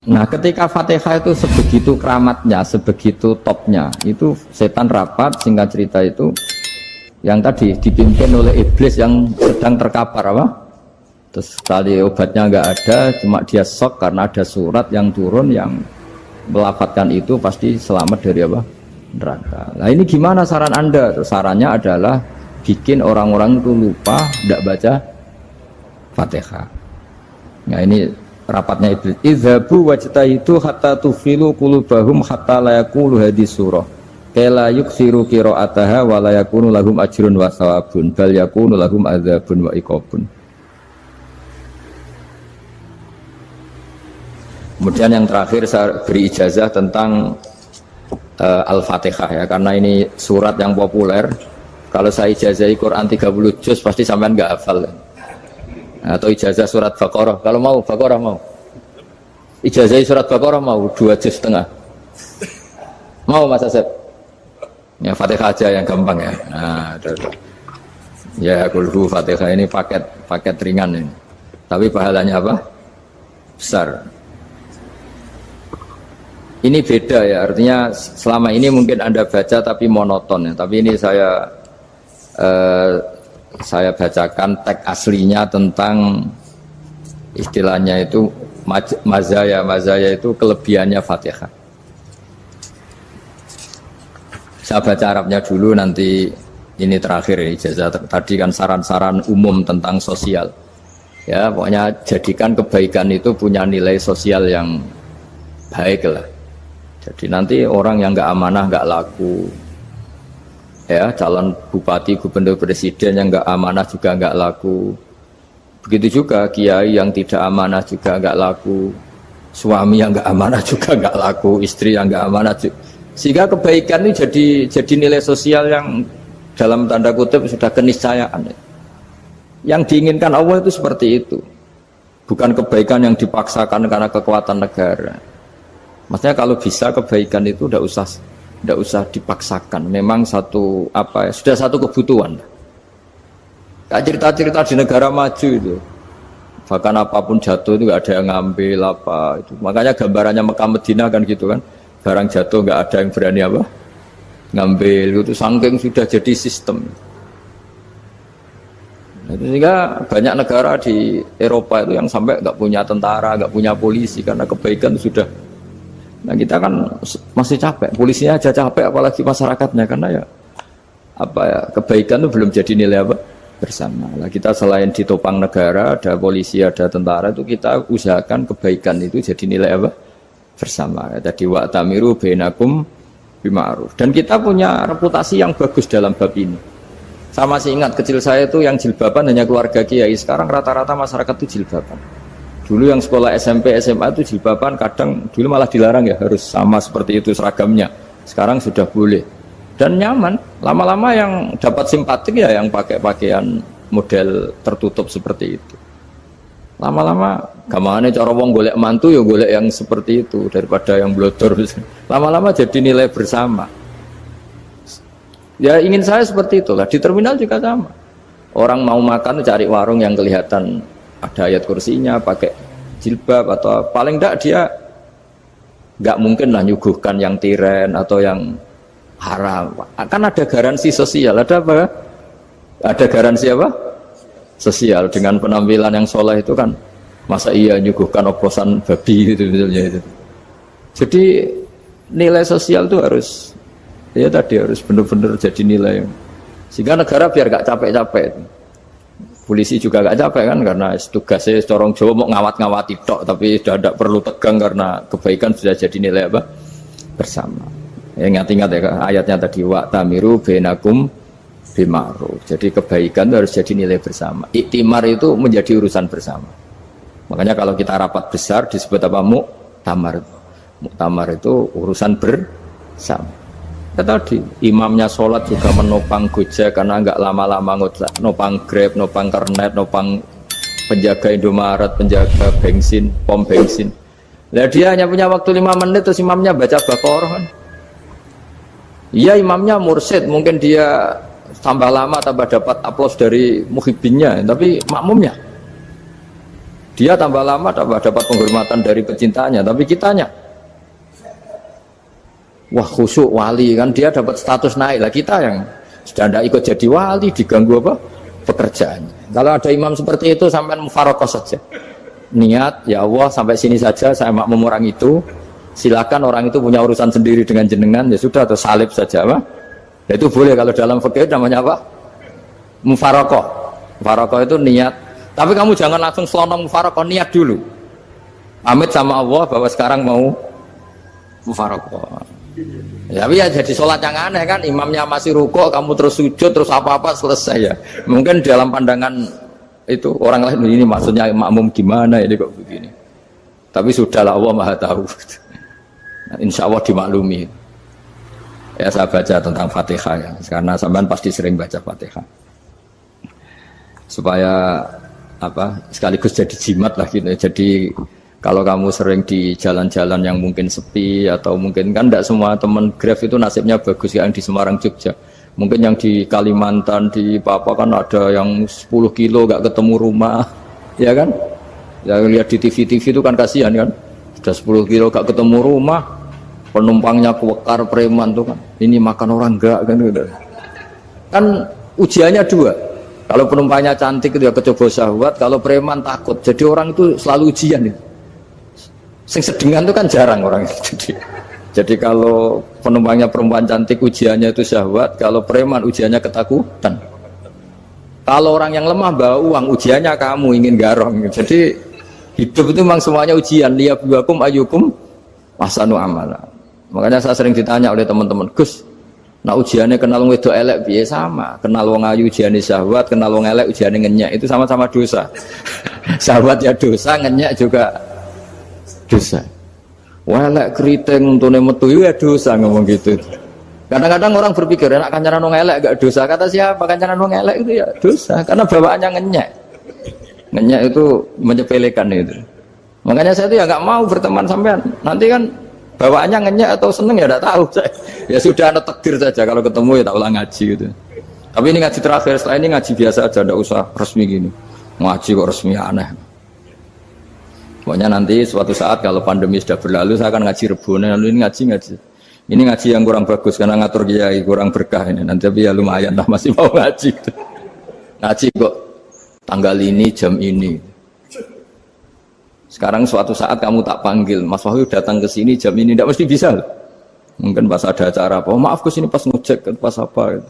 Nah, ketika Fatihah itu sebegitu keramatnya, sebegitu topnya, itu setan rapat, singkat cerita itu, yang tadi dipimpin oleh iblis yang sedang terkapar apa? Terus tali obatnya nggak ada, cuma dia shock karena ada surat yang turun yang melafatkan itu pasti selamat dari apa? Neraka. Nah ini gimana saran Anda? Sarannya adalah bikin orang-orang itu lupa, tidak baca Fatihah. Nah ini rapatnya iblis. Idzabu wajtahidu hatta tufilu qulubahum hatta la yaqulu hadis surah. Kala yuksiru qira'ataha wa la yakunu lahum ajrun wa thawabun bal yakunu lahum adzabun wa iqabun. Kemudian yang terakhir saya beri ijazah tentang Al-Fatihah ya, karena ini surat yang populer. Kalau saya ijazahi Quran 30 juz pasti sampean nggak hafal. Atau ijazah surat Baqarah, kalau mau Baqarah mau. Ijazahi surat Baqarah mau 2 juz setengah. Mau Mas Asep? Ya Fatihah aja yang gampang ya. Nah, ya kulhu Fatihah ini paket ringan ini. Tapi pahalanya apa? Besar. Ini beda ya, artinya selama ini mungkin Anda baca tapi monoton ya. Tapi ini saya bacakan teks aslinya tentang istilahnya itu mazaya itu kelebihannya Fatihah. Saya baca Arabnya dulu, nanti ini terakhir ya, ijazah tadi kan saran-saran umum tentang sosial. Ya, pokoknya jadikan kebaikan itu punya nilai sosial yang baik lah. Jadi nanti orang yang nggak amanah nggak laku, ya calon bupati, gubernur, presiden yang nggak amanah juga nggak laku. Begitu juga kiai yang tidak amanah juga nggak laku, suami yang nggak amanah juga nggak laku, istri yang nggak amanah juga. Sehingga kebaikan ini jadi nilai sosial yang dalam tanda kutip sudah keniscayaan. Yang diinginkan Allah itu seperti itu, bukan kebaikan yang dipaksakan karena kekuatan negara. Maksudnya kalau bisa kebaikan itu tidak usah dipaksakan. Memang satu apa ya, sudah satu kebutuhan. Kayak cerita-cerita di negara maju itu, bahkan apapun jatuh itu nggak ada yang ngambil apa itu. Makanya gambarannya Mekah Medina kan gitu kan, barang jatuh nggak ada yang berani apa ngambil. Itu saking sudah jadi sistem. Nah, sehingga banyak negara di Eropa itu yang sampai nggak punya tentara, nggak punya polisi karena kebaikan sudah. Nah kita kan masih capek, polisinya aja capek apalagi masyarakatnya, karena ya apa ya, kebaikan itu belum jadi nilai apa bersama. Nah kita selain ditopang negara, ada polisi, ada tentara, itu kita usahakan kebaikan itu jadi nilai apa bersama. Tadi wa'tamiru bainakum bima'ruf. Dan kita punya reputasi yang bagus dalam bab ini. Saya masih ingat kecil saya itu yang jilbaban hanya keluarga kiai. Sekarang rata-rata masyarakat itu jilbaban. Dulu yang sekolah SMP, SMA itu jilbaban kadang dulu malah dilarang ya, harus sama seperti itu seragamnya. Sekarang sudah boleh dan nyaman. Lama-lama yang dapat simpatik ya yang pakai pakaian model tertutup seperti itu. Lama-lama gamane cara wong golek mantu ya golek yang seperti itu daripada yang blodor. Lama-lama jadi nilai bersama. Ya ingin saya seperti itulah. Di terminal juga sama. Orang mau makan cari warung yang kelihatan ada ayat kursinya, pakai jilbab, atau paling enggak dia enggak mungkin lah nyuguhkan yang tiren atau yang haram. Kan ada garansi sosial, ada apa? Ada garansi apa? Sosial. Dengan penampilan yang soleh itu kan, masa iya nyuguhkan oposan babi gitu misalnya itu. Jadi nilai sosial itu harus, ya tadi harus benar-benar jadi nilai. Sehingga negara biar enggak capek-capek. Polisi juga gak capek kan, karena tugasnya corong Jawa mau ngawat-ngawati tok, tapi sudah tidak perlu tegang karena kebaikan sudah jadi nilai apa bersama. Ya, ingat-ingat ya ayatnya tadi, wa'tamiru bainakum bima'ruf. Jadi kebaikan itu harus jadi nilai bersama. Iktimar itu menjadi urusan bersama. Makanya kalau kita rapat besar disebut apa? Muktamar. Muktamar itu urusan bersama. Tadi imamnya sholat juga menopang Gojek karena nggak lama-lama nopang Grab, nopang Kernet, nopang penjaga Indomaret, penjaga bensin, pom bensin. Nah dia hanya punya waktu 5 menit terus imamnya baca Baqarah kan. Iya imamnya mursyid, mungkin dia tambah lama tambah dapat aplaus dari muhibbinnya, tapi makmumnya Dia tambah lama dapat penghormatan dari pecintanya, tapi kitanya wah khusyuk wali kan, dia dapat status naik lah. Kita yang sudah tidak ikut jadi wali diganggu apa pekerjaannya. Kalau ada imam seperti itu sampai mufarokoh saja, niat ya Allah sampai sini saja, saya makmum orang itu, silakan orang itu punya urusan sendiri dengan jenengan, ya sudah, atau salib saja apa ya, itu boleh. Kalau dalam fikih namanya apa, mufarokoh. Mufarokoh itu niat, tapi kamu jangan langsung selonong mufarokoh, niat dulu pamit sama Allah bahwa sekarang mau mufarokoh. Ya, tapi ya jadi sholat yang aneh kan, imamnya masih rukuk, kamu terus sujud, terus apa-apa selesai ya. Mungkin dalam pandangan itu orang lain ini maksudnya makmum gimana ini kok begini. Tapi sudahlah, Allah Maha tahu. Nah, insya Allah dimaklumi. Ya saya baca tentang Fatihah ya, karena sampean pasti sering baca Fatihah. Supaya apa? Sekaligus jadi jimat lah gitu. Jadi kalau kamu sering di jalan-jalan yang mungkin sepi, atau mungkin kan tidak semua teman Grab itu nasibnya bagus yang di Semarang Jogja. Mungkin yang di Kalimantan, di Papua kan ada yang 10 kilo gak ketemu rumah, ya kan? Ya lihat di TV-TV itu kan kasihan kan, sudah 10 kilo gak ketemu rumah, penumpangnya kuwekar preman tuh kan, ini makan orang enggak kan gitu. Kan ujiannya dua, kalau penumpangnya cantik itu ya kecoba syahwat, kalau preman takut, jadi orang itu selalu ujian itu. Sing sedengan itu kan jarang orang itu. Jadi kalau penumpangnya perempuan cantik ujiannya itu syahwat, kalau preman ujiannya ketakutan. Kalau orang yang lemah bawa uang ujiannya kamu ingin garong. Jadi hidup itu memang semuanya ujian. Liyabluwakum ayyukum ahsanu amala. Makanya saya sering ditanya oleh teman-teman, Gus, nah ujiannya kenal wong wedok elek piye? Sama. Kenal wong ayu ujiannya syahwat, kenal wong elek ujiannya ngenyek, itu sama-sama dosa. Syahwat ya dosa, ngenyek juga dosa. Welek keriting untune metu ya dosa, ngomong gitu. Kadang-kadang orang berpikir enak kancanan wong elek gak dosa. Kata siapa? Kancanan wong elek itu ya dosa, karena bawaannya ngenyek. Ngenyek itu menyepelekan itu. Makanya saya itu ya nggak mau berteman sampean. Nanti kan bawaannya ngenyek atau seneng ya tidak tahu. Ya sudah, ada takdir saja, kalau ketemu ya tak ulang ngaji gitu. Tapi ini ngaji terakhir, setelah ini ngaji biasa aja, tidak usah resmi gini. Ngaji kok resmi aneh. Pokoknya nanti suatu saat kalau pandemi sudah berlalu, saya akan ngaji Rebone. Lalu ini ngaji. Ini ngaji yang kurang bagus karena ngatur kiai, kurang berkah ini. Nanti tapi ya lumayan lah, masih mau ngaji. Ngaji kok tanggal ini, jam ini. Sekarang suatu saat kamu tak panggil, Mas Wahyu datang ke sini jam ini, tidak mesti bisa. Mungkin pas ada acara apa, oh, maaf ke sini pas ngecek, pas apa.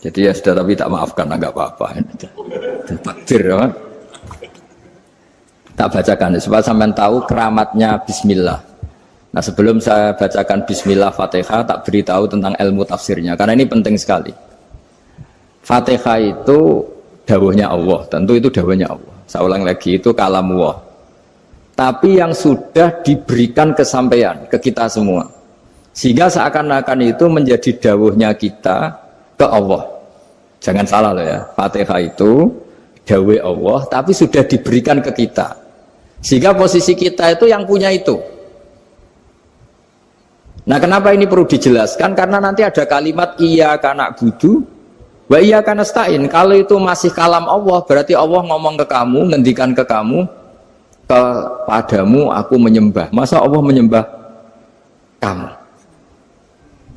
Jadi ya sudah, tapi tak maafkan, enggak apa-apa. Takdir ya. Tak bacakan supaya sampean tahu keramatnya bismillah. Nah, sebelum saya bacakan bismillah Fatihah, tak beritahu tentang ilmu tafsirnya karena ini penting sekali. Fatihah itu dawuhnya Allah, tentu itu dawuhnya Allah. Saya ulang lagi, itu kalam Allah. Tapi yang sudah diberikan kesampaian ke kita semua. Sehingga seakan-akan itu menjadi dawuhnya kita ke Allah. Jangan salah loh ya. Fatihah itu dawuh Allah tapi sudah diberikan ke kita. Sehingga posisi kita itu yang punya itu. Nah, kenapa ini perlu dijelaskan? Karena nanti ada kalimat iyyaka na'budu wa iyyaka nasta'in. Kalau itu masih kalam Allah, berarti Allah ngomong ke kamu, ngendikan ke kamu, kepadamu aku menyembah. Masa Allah menyembah kamu?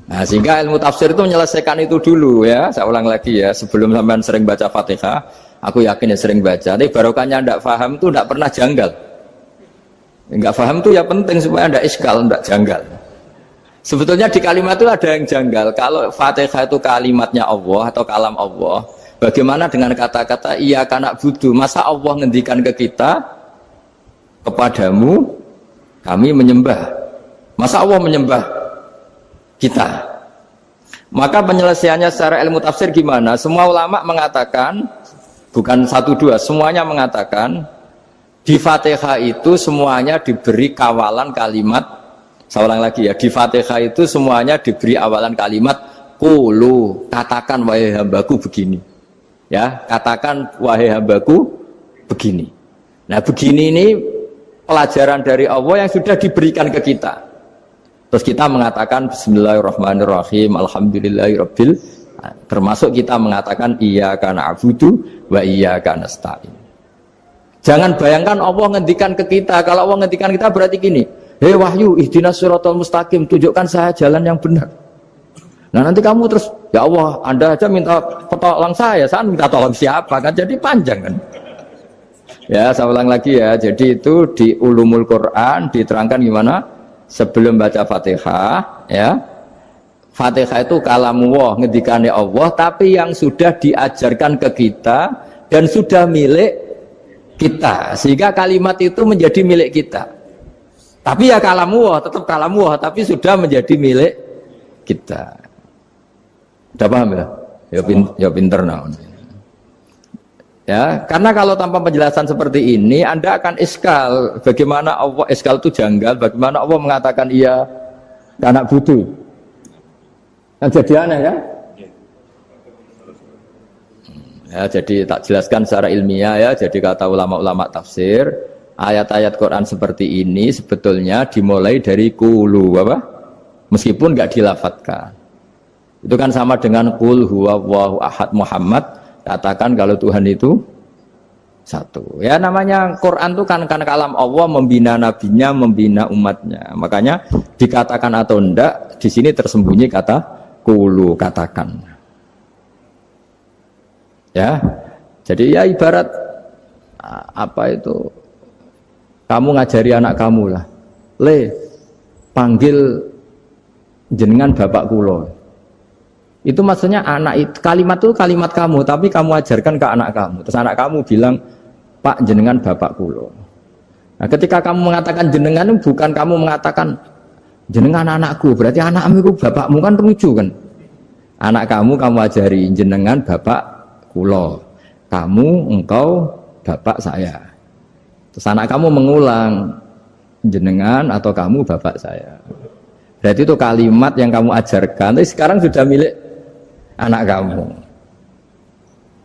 Nah, sehingga ilmu tafsir itu menyelesaikan itu dulu ya. Saya ulang lagi ya, sebelum sampean sering baca Fatihah, aku yakin ya sering baca. Tapi barokahnya tidak paham itu tidak pernah janggal. Enggak paham itu ya penting supaya tidak iskal, tidak janggal. Sebetulnya di kalimat itu ada yang janggal. Kalau Fatihah itu kalimatnya Allah atau kalam Allah, bagaimana dengan kata-kata iyyaka na'budu? Masa Allah ngendikan ke kita, kepadamu kami menyembah? Masa Allah menyembah kita? Maka penyelesaiannya secara ilmu tafsir gimana? Semua ulama mengatakan, bukan satu dua, semuanya mengatakan di Fatihah itu semuanya diberi kawalan kalimat. Saya ulang lagi ya, di Fatihah itu semuanya diberi awalan kalimat qulu, katakan wahai hambaku begini. Ya, katakan wahai hambaku begini. Nah, begini ini pelajaran dari Allah yang sudah diberikan ke kita. Terus kita mengatakan bismillahirrahmanirrahim, alhamdulillahirabbil, termasuk kita mengatakan iyyaka na'budu wa iyyaka nasta'in. Jangan bayangkan Allah ngendikan ke kita. Kalau Allah ngendikan kita berarti gini, hei wahyu, ihdinas siratal mustaqim, tunjukkan saya jalan yang benar. Nah nanti kamu terus, ya Allah, Anda aja minta tolong saya minta tolong siapa kan? Jadi panjang kan? Ya, saya ulang lagi ya. Jadi itu di Ulumul Quran diterangkan gimana? Sebelum baca Fatihah, ya. Fatihah itu kalamullah, ngendikane Allah, tapi yang sudah diajarkan ke kita dan sudah milik kita, sehingga kalimat itu menjadi milik kita. Tapi ya kalamullah, tetap kalamullah, tapi sudah menjadi milik kita. Udah paham ya? Ya pinter nah. Ya, karena kalau tanpa penjelasan seperti ini, Anda akan iskal. Bagaimana Allah, iskal itu janggal, bagaimana Allah mengatakan iya anak butuh. Yang jadi aneh kan? Ya, jadi tak jelaskan secara ilmiah ya. Jadi kata ulama-ulama tafsir, ayat-ayat Quran seperti ini sebetulnya dimulai dari qulu apa? Meskipun nggak dilafatkan. Itu kan sama dengan qul huwallahu ahad Muhammad, katakan kalau Tuhan itu satu. Ya namanya Quran itu kan kalam Allah, membina nabinya, membina umatnya. Makanya dikatakan atau enggak, di sini tersembunyi kata qulu, katakan. Ya, jadi ya ibarat apa itu? Kamu ngajari anak kamu lah, panggil jenengan bapak kulo. Itu maksudnya anak itu, kalimat itu kalimat kamu, tapi kamu ajarkan ke anak kamu. Terus anak kamu bilang, Pak jenengan bapak kulo. Nah, ketika kamu mengatakan jenengan, bukan kamu mengatakan jenengan anakku, berarti anakmu itu bapakmu, kan lucu kan? Anak kamu ajari jenengan bapak kulo, kamu engkau bapak saya. Terus anak kamu mengulang jenengan atau kamu bapak saya. Berarti itu kalimat yang kamu ajarkan, tapi sekarang sudah milik anak kamu.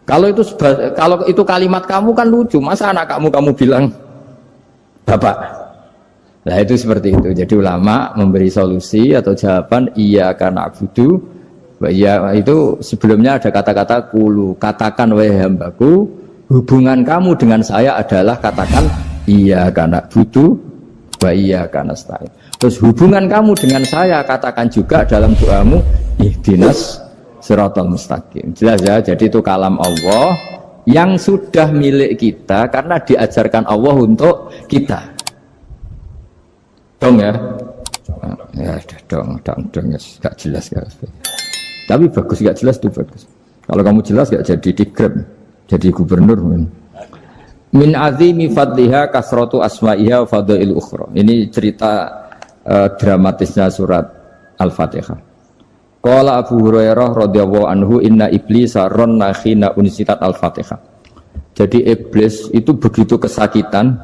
Kalau itu kalimat kamu kan lucu, masa anak kamu bilang bapak. Nah itu seperti itu. Jadi ulama memberi solusi atau jawaban iya karena abudu. Ya itu sebelumnya ada kata-kata qulu, katakan wahai hambaku, hubungan kamu dengan saya adalah katakan iya karena abudu wa iya karena nasta'in. Terus hubungan kamu dengan saya katakan juga dalam doamu ihdinas siratal mustaqim. Jelas ya, jadi itu kalam Allah yang sudah milik kita karena diajarkan Allah untuk kita. Dong ya? Ya dong ya, gak jelas ya. Tapi bagus, gak jelas itu bagus. Kalau kamu jelas gak jadi digrab, jadi gubernur. Min azimi fadliha kasratu asma'iha fadail ukhra. Ini cerita dramatisnya surat Al-Fatihah. Qala Abu Hurairah radhiyallahu anhu inna iblisa ranna khina unsitat Al-Fatihah. Jadi iblis itu begitu kesakitan.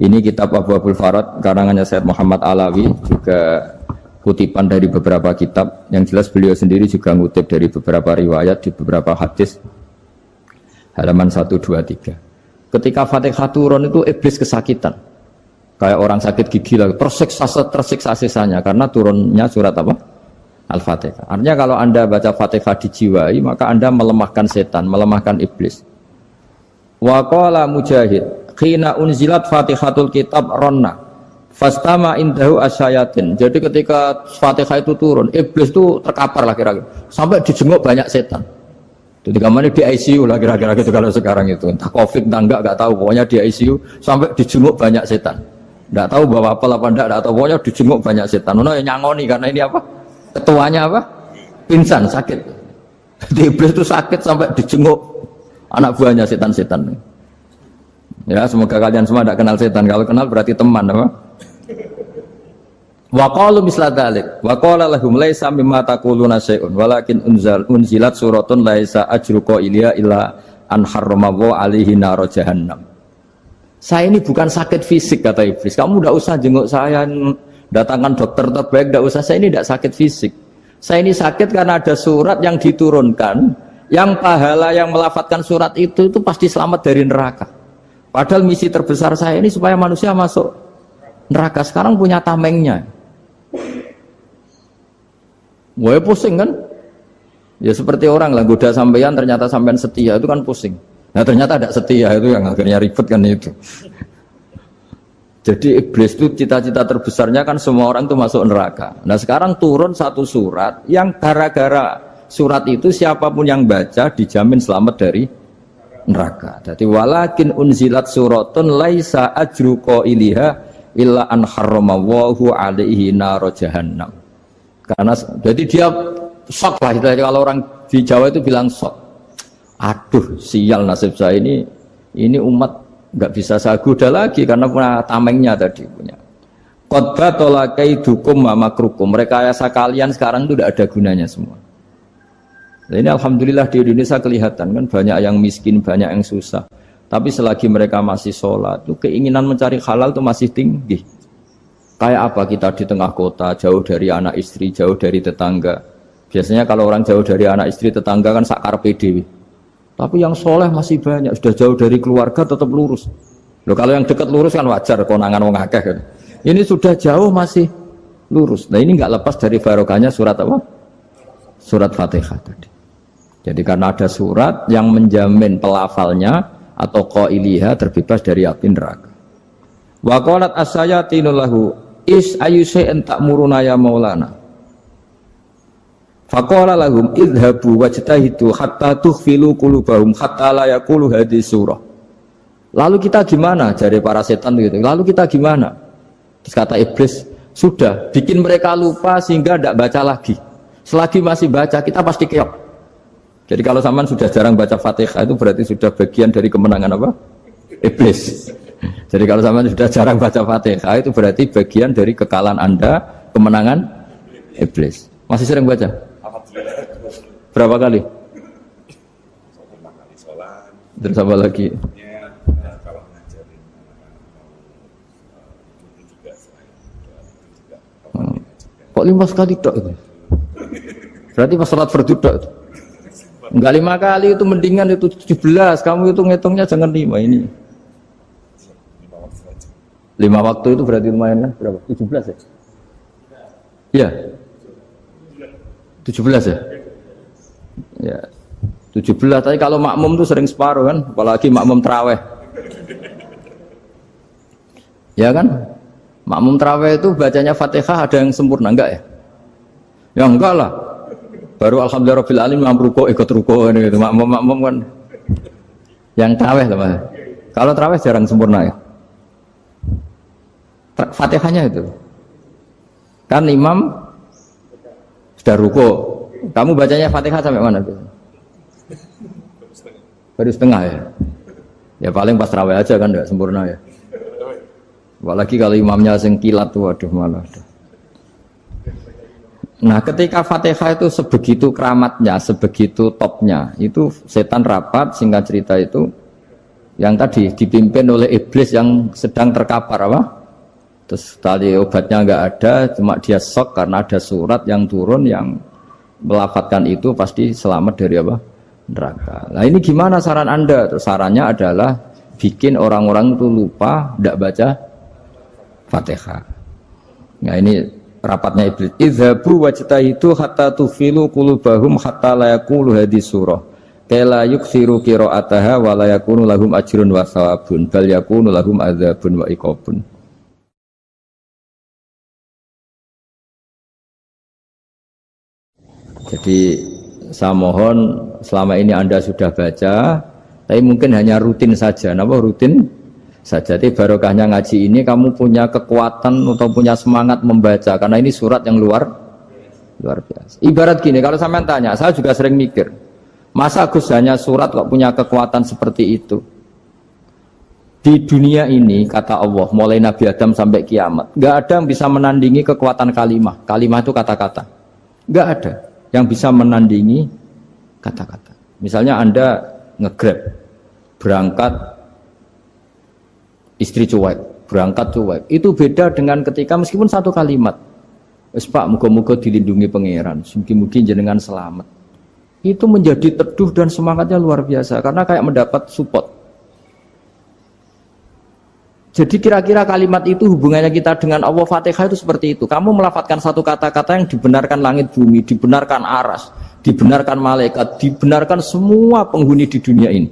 Ini kitab Abu Abul Farad karangannya Sayyid Muhammad Alawi, juga kutipan dari beberapa kitab. Yang jelas beliau sendiri juga ngutip dari beberapa riwayat di beberapa hadis. Halaman 123. Ketika Fatihah turun itu iblis kesakitan. Kayak orang sakit gigi lah, tersiksa sisanya karena turunnya surat apa? Al-Fatihah. Artinya kalau Anda baca Fatihah dijiwai, maka Anda melemahkan setan, melemahkan iblis. Wa qala Mujahid, khina unzilat Fatihatul kitab ronna fastama indahu asyayatin. Jadi ketika Fatihah itu turun, iblis itu terkapar lah kira-kira, sampai dijenguk banyak setan. Itu mana di ICU lah kira-kira gitu kalau sekarang itu. Entah Covid entah enggak tahu, pokoknya di ICU sampai dijenguk banyak setan. Enggak tahu bawa apa enggak tahu, pokoknya dijenguk banyak setan. Ono yang nyangoni karena ini apa? Ketuanya apa? Pingsan, sakit. Jadi iblis itu sakit sampai dijenguk anak buahnya setan-setan. Ya, semoga kalian semua tidak kenal setan. Kalau kenal berarti teman, apa? Wa qalu misla dzalik. Wa qala lahum laisa mimma taquluna syai'un walakin unzilat suratun laisa ajruqa ilya illa an harrama alaihi nar jahannam. Saya ini bukan sakit fisik kata iblis. Kamu tidak usah jenguk saya, datangkan dokter terbaik, tidak usah. Saya ini tidak sakit fisik. Saya ini sakit karena ada surat yang diturunkan, yang pahala yang melafatkan surat itu pasti selamat dari neraka. Padahal misi terbesar saya ini supaya manusia masuk neraka. Sekarang punya tamengnya. Wah pusing kan? Ya seperti orang lah, goda sampean ternyata sampean setia, itu kan pusing. Nah ternyata tidak setia, itu yang akhirnya ribet kan itu. Jadi iblis itu cita-cita terbesarnya kan semua orang itu masuk neraka. Nah sekarang turun satu surat yang gara-gara surat itu siapapun yang baca dijamin selamat dari neraka. Jadi walakin unzilat suratun laisa ajru qailiha illa an harramallahu alaihi nar jahannam. Karena jadi dia shock lah, kalau orang di Jawa itu bilang shock. Aduh sial nasib saya ini umat nggak bisa saya goda lagi karena punya tamengnya tadi punya. Qad tolakaidukum wa makrukum. Rekayasa kalian sekarang itu tidak ada gunanya semua. Nah, ini alhamdulillah di Indonesia kelihatan kan banyak yang miskin, banyak yang susah. Tapi selagi mereka masih sholat, itu keinginan mencari halal itu masih tinggi. Kayak apa kita di tengah kota, jauh dari anak istri, jauh dari tetangga. Biasanya kalau orang jauh dari anak istri, tetangga kan sakar PDW. Tapi yang soleh masih banyak, sudah jauh dari keluarga tetap lurus. Loh, kalau yang dekat lurus kan wajar, konangan wong akeh kan. Ini sudah jauh masih lurus. Nah ini nggak lepas dari barokahnya surat apa? Surat Fatihah tadi. Jadi karena ada surat yang menjamin pelafalnya atau qailiha terbebas dari api neraka. Wa qalat as-sayatinu lahu is ayyusai'in ta'muruna ya maulana. Faqala lahum idhabu wajtahidu hatta tukhfilu qulubahum hatta la yaqulu hadhihi surah. Lalu kita gimana? Jari para setan gitu. Lalu kita gimana? Terus kata iblis, sudah bikin mereka lupa sehingga tidak baca lagi. Selagi masih baca kita pasti keok. Jadi kalau sampean sudah jarang baca Fatihah itu berarti sudah bagian dari kemenangan apa? Iblis. Jadi kalau sampean sudah jarang baca Fatihah itu berarti bagian dari kekalahan Anda, kemenangan iblis. Masih sering baca? Berapa kali? Terus apa lagi? Kalau ngajarin juga kok 5 kali tok itu? Berarti pas sholat fardu tok itu? Enggak 5 kali itu mendingan itu 17. Kamu itu ngitungnya jangan 5 ini. 5 waktu itu berarti lumayan kan? Berapa? 17 ya? Iya. 17 ya? Ya. 17, tapi kalau makmum tuh sering separuh kan, apalagi makmum tarawih. Ya kan? Makmum tarawih itu bacanya Fatihah ada yang sempurna enggak ya? Ya enggak lah. Baru alhamdulillahirabbil alamin ruko ikut ruko gitu. Makmum kan yang tarawih lah, Mas. Kalau tarawih jarang sempurna ya. Fatihahnya itu. Kan imam sudah ruko. Kamu bacanya Fatihah sampai mana? Baru setengah ya. Ya paling pas tarawih aja kan enggak sempurna ya. Apalagi kalau imamnya sing kilat tuh, waduh malah. Nah, ketika Fatihah itu sebegitu keramatnya, sebegitu topnya, itu setan rapat, singkat cerita itu yang tadi dipimpin oleh iblis yang sedang terkapar apa? Terus tadi obatnya enggak ada, cuma dia shock karena ada surat yang turun yang melafatkan itu pasti selamat dari apa? Neraka. Nah ini gimana saran Anda? Terus sarannya adalah bikin orang-orang itu lupa tidak baca Fatihah. Nah ini rapatnya iblis. Idhabu wajtahidu hatta tufilu qulubahum hatta la yaqulu hadhihi surah. Kala yuksiru qira'ataha wa la yakunu lahum ajrun wa thawabun bal yakunu lahum adzabun wa iqabun. Jadi saya mohon selama ini Anda sudah baca, tapi mungkin hanya rutin saja. Kenapa rutin saja? Jadi barokahnya ngaji ini kamu punya kekuatan atau punya semangat membaca karena ini surat yang luar biasa. Ibarat gini, kalau sampean tanya, saya juga sering mikir, masa Gus hanya surat kok punya kekuatan seperti itu? Di dunia ini kata Allah, mulai Nabi Adam sampai kiamat, nggak ada yang bisa menandingi kekuatan kalimah. Kalimah itu kata-kata, nggak ada yang bisa menandingi kata-kata. Misalnya Anda nge-grab, berangkat istri cuek, berangkat cuek. Itu beda dengan ketika meskipun satu kalimat, wes Pak, muga-muga dilindungi pangeran, mungkin jenengan selamat. Itu menjadi teduh dan semangatnya luar biasa karena kayak mendapat support. Jadi kira-kira kalimat itu hubungannya kita dengan Allah, Fatihah itu seperti itu. Kamu melafatkan satu kata-kata yang dibenarkan langit bumi, dibenarkan aras, dibenarkan malaikat, dibenarkan semua penghuni di dunia ini.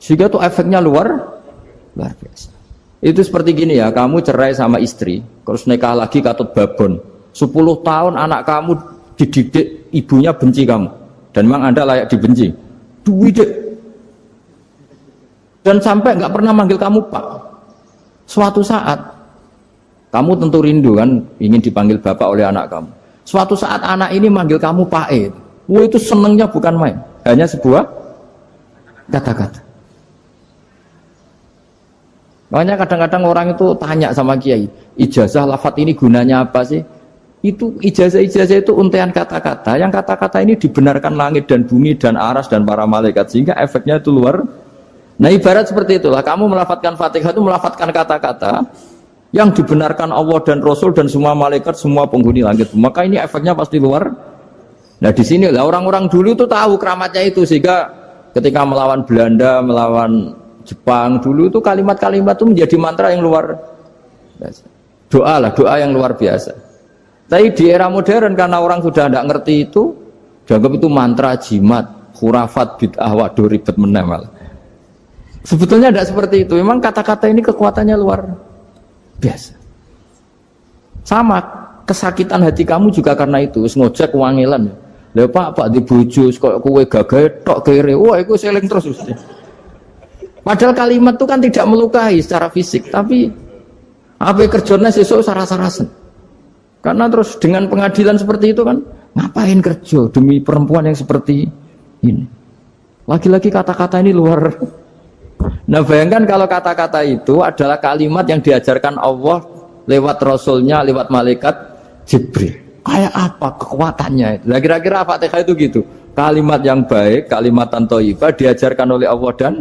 Sehingga tuh efeknya luar biasa. Itu seperti gini ya, kamu cerai sama istri, terus nikah lagi katut babon. 10 tahun anak kamu dididik, ibunya benci kamu. Dan memang Anda layak dibenci. Duwidek. Dan sampai nggak pernah manggil kamu Pak. Suatu saat, kamu tentu rindu kan, ingin dipanggil Bapak oleh anak kamu. Suatu saat anak ini manggil kamu Pak E. Wah, itu senengnya bukan main. Hanya sebuah kata-kata. Makanya kadang-kadang orang itu tanya sama kiai, ijazah lafadz ini gunanya apa sih? Itu ijazah-ijazah itu untaian kata-kata, yang kata-kata ini dibenarkan langit dan bumi dan aras dan para malaikat, sehingga efeknya itu luar. Nah ibarat seperti itulah, kamu melafadzkan Fatihah itu melafadzkan kata-kata yang dibenarkan Allah dan Rasul dan semua malaikat, semua penghuni langit, maka ini efeknya pasti luar. Nah di sini lah orang-orang dulu itu tahu keramatnya itu, sehingga ketika melawan Belanda, melawan Jepang dulu itu kalimat-kalimat itu menjadi mantra yang luar biasa. Doa lah, doa yang luar biasa. Tapi di era modern karena orang sudah tidak ngerti itu, dianggap itu mantra, jimat, khurafat, bid'ah, waduh ribet meneh malah. Sebetulnya tidak seperti itu. Memang kata-kata ini kekuatannya luar biasa. Sama kesakitan hati kamu juga karena itu. Ngojek wangilan. Lha Pak di bojo kok kowe gagah tok kere. Wah, iku seling terus mesti. Padahal kalimat itu kan tidak melukai secara fisik, tapi apa kerjanya sesuk saras-sarasen. Karena terus dengan pengadilan seperti itu kan, ngapain kerja demi perempuan yang seperti ini? Lagi-lagi kata-kata ini luar. Nah bayangkan kalau kata-kata itu adalah kalimat yang diajarkan Allah lewat Rasulnya, lewat malaikat Jibril. Kayak apa kekuatannya? Nah, kira-kira Fatihah itu gitu. Kalimat yang baik, kalimatan thayyibah diajarkan oleh Allah dan